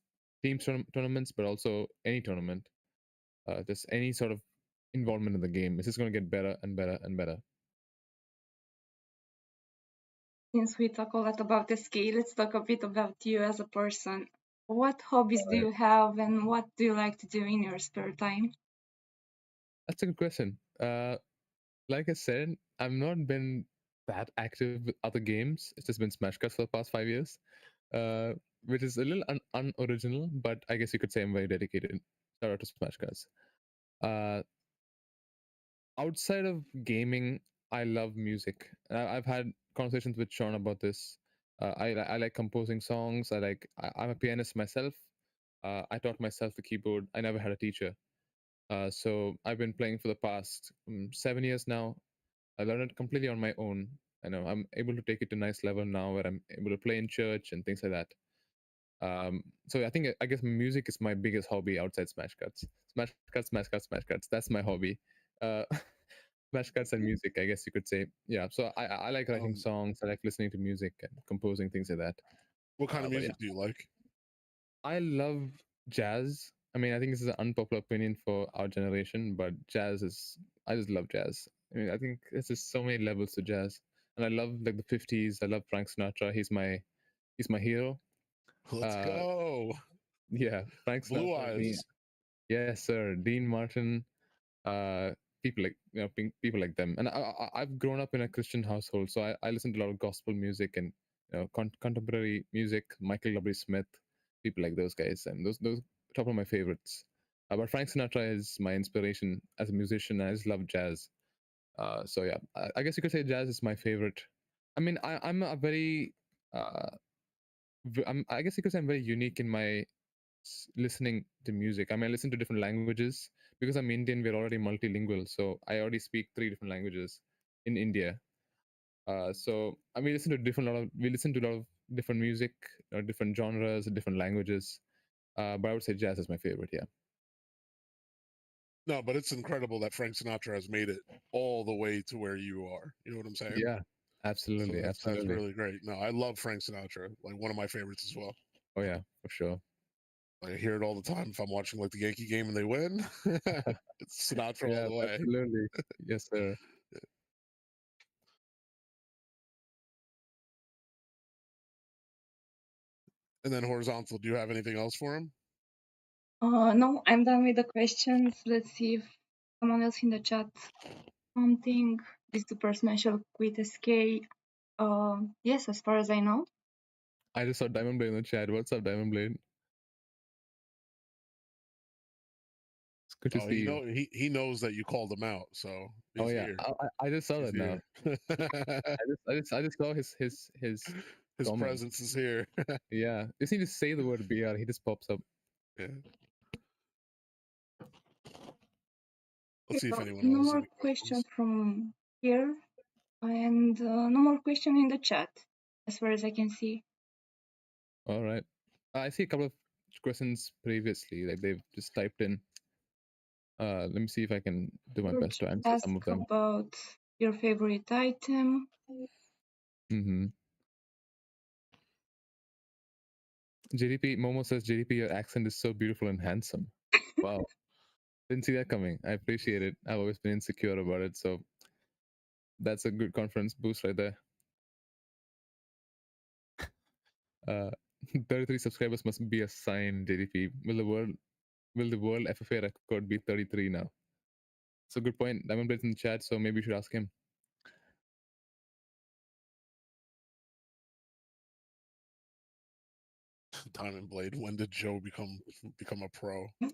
S2: tournaments, but also any tournament, just any sort of involvement in the game. It's just going to get better and better and better.
S3: Since we talk a lot about SK, let's talk a bit about you as a person. What hobbies do you have, and what do you like to do in your spare time?
S2: That's a good question. Like I said, I've not been that active with other games. It's just been Smash Cuts for the past 5 years, which is a little unoriginal, but I guess you could say I'm very dedicated. Shout out to Smash Cuts. Outside of gaming, I love music. I've had conversations with Sean about this. I like composing songs. I'm a pianist myself. I taught myself the keyboard. I never had a teacher. So I've been playing for the past 7 years now. I learned it completely on my own. I know I'm able to take it to a nice level now where I'm able to play in church and things like that. So I guess music is my biggest hobby outside Smash Cuts. Smash Cuts, Smash Cuts, Smash Cuts. That's my hobby. Uh, Smash Cuts and music, I guess you could say. Yeah. So I like writing songs. I like listening to music and composing things like that.
S1: What kind of music do you like?
S2: I love jazz. I mean, I think this is an unpopular opinion for our generation, but I just love jazz. I mean, I think there's just so many levels to jazz. And I love like the 50s. I love Frank Sinatra. He's my hero.
S1: Let's go.
S2: Yeah, Frank Sinatra.
S1: Blue Eyes.
S2: Yes, sir. Dean Martin. People like people like them. And I've grown up in a Christian household, so I listen to a lot of gospel music and contemporary music. Michael W. Smith, people like those guys, and those top of my favorites. But Frank Sinatra is my inspiration as a musician. I just love jazz. So yeah, I guess you could say jazz is my favorite. I mean, I'm a very I guess you could say I'm very unique in my listening to music. I mean, I listen to different languages because I'm Indian. We're already multilingual, so I already speak 3 different languages in India. So I mean, we listen to a lot of different music, different genres, different languages. But I would say jazz is my favorite. Yeah.
S1: No, but it's incredible that Frank Sinatra has made it all the way to where you are. You know what I'm saying?
S2: Yeah, absolutely,
S1: So
S2: absolutely.
S1: That's really great. No, I love Frank Sinatra. Like one of my favorites as well.
S2: Oh yeah, for sure.
S1: I hear it all the time if I'm watching like the Yankee game and they win. It's Sinatra all the way.
S2: Absolutely. Yes, sir.
S1: And then horizontal, do you have anything else for him?
S3: No, I'm done with the questions. Let's see if someone else in the chat something. Is Super Smash Up with SK? Yes, as far as I know.
S2: I just saw Diamond Blade in the chat. What's up, Diamond Blade? It's good to see you.
S1: He knows that you called him out, so
S2: oh yeah,
S1: here.
S2: I just saw that now. I just saw his
S1: his presence is here.
S2: Yeah, you just need to say the word BR. He just pops up.
S1: Yeah. Let's see if anyone
S3: no
S1: else
S3: more questions from here, and no more question in the chat, as far as I can see.
S2: All right, I see a couple of questions previously, like they've just typed in. Let me see if I can do my best to answer some of them.
S3: About your favorite item.
S2: Mm-hmm. JTP Momo says, JTP, your accent is so beautiful and handsome. Wow. Didn't see that coming. I appreciate it. I've always been insecure about it. So That's a good conference boost right there. 33 subscribers must be a sign, JTP. Will the world FFA record be 33 now? It's a good point. Diamond Blade's in the chat, so maybe you should ask him.
S1: Diamond Blade. When did Joe become a pro? Let's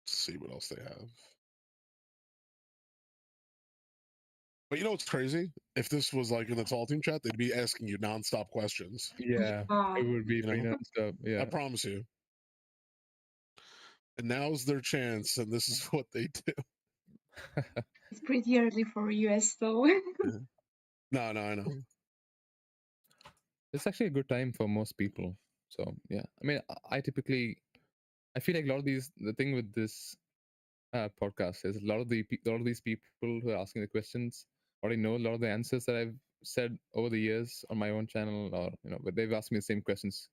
S1: see what else they have. But you know what's crazy? If this was like in the Tall Team chat, they'd be asking you nonstop questions.
S2: Yeah, it would be
S1: You
S2: pretty
S1: know?
S2: non-stop. Yeah,
S1: I promise you. And now's their chance, and this is what they do.
S3: It's pretty early for US, so
S1: No, I know.
S2: it's actually a good time for most people. So yeah, I mean, I typically, I feel like a lot of the thing with this podcast is a lot of these people who are asking the questions already know a lot of the answers that I've said over the years on my own channel, or but they've asked me the same questions.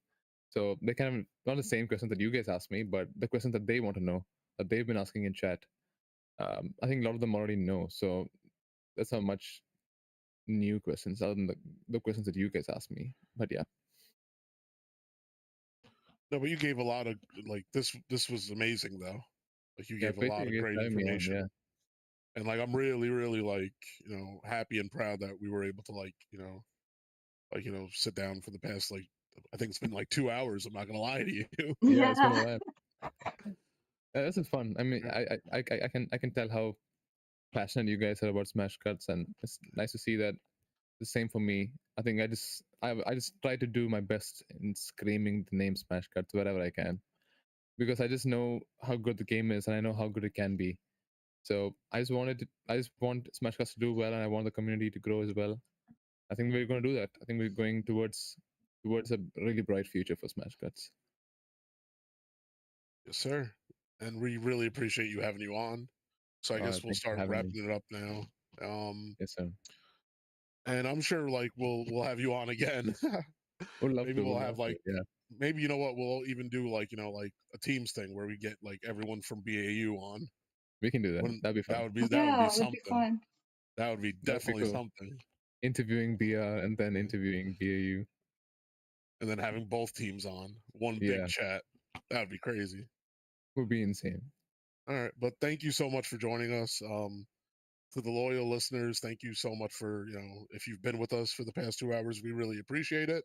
S2: So they kind of not the same questions that you guys asked me, but the questions that they want to know that they've been asking in chat. I think a lot of them already know. So that's not much new questions other than the questions that you guys asked me. But yeah.
S1: No, but you gave a lot of like this. This was amazing though. Like you gave a lot of great information.
S2: Yeah.
S1: And like I'm really, really like happy and proud that we were able to sit down for the past I think it's been like 2 hours. I'm not gonna lie to you.
S2: Yeah, it's been a while. This is fun. I mean, I can tell how passionate you guys are about Smash Cuts, and it's nice to see that the same for me. I think I just try to do my best in screaming the name Smash Cuts wherever I can, because I just know how good the game is and I know how good it can be. So I just want Smash Cuts to do well, and I want the community to grow as well. I think we're going to do that. I think we're going towards a really bright future for Smash Cuts.
S1: Yes, sir. And we really appreciate you having you on. So I guess we'll start wrapping it up now.
S2: Yes, sir.
S1: And I'm sure we'll have you on again. Maybe we'll have maybe you know what, we'll even do like a Teams thing where we get like everyone from BAU on.
S2: We can do that. That'd be fun.
S1: That would be something.
S3: Fun.
S1: That would be definitely something.
S2: Interviewing BR and then interviewing BAU.
S1: And then having both teams on one big chat. That would be crazy.
S2: Would be insane.
S1: All right, but thank you so much for joining us. To the loyal listeners, thank you so much for if you've been with us for the past 2 hours, we really appreciate it.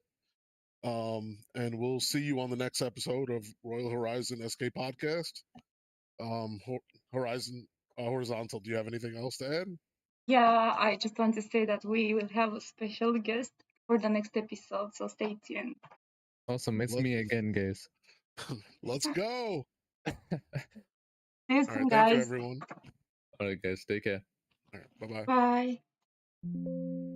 S1: And we'll see you on the next episode of Royal Horizon SK Podcast. Horizon Horizontal, do you have anything else to add?
S3: Yeah, I just want to say that we will have a special guest for the next episode, so stay tuned.
S2: Awesome. It's me again, guys.
S1: Let's go.
S3: See you soon,
S1: Thank you,
S3: guys.
S1: everyone.
S2: All right, guys. Take care.
S1: All right, bye-bye.
S3: Bye.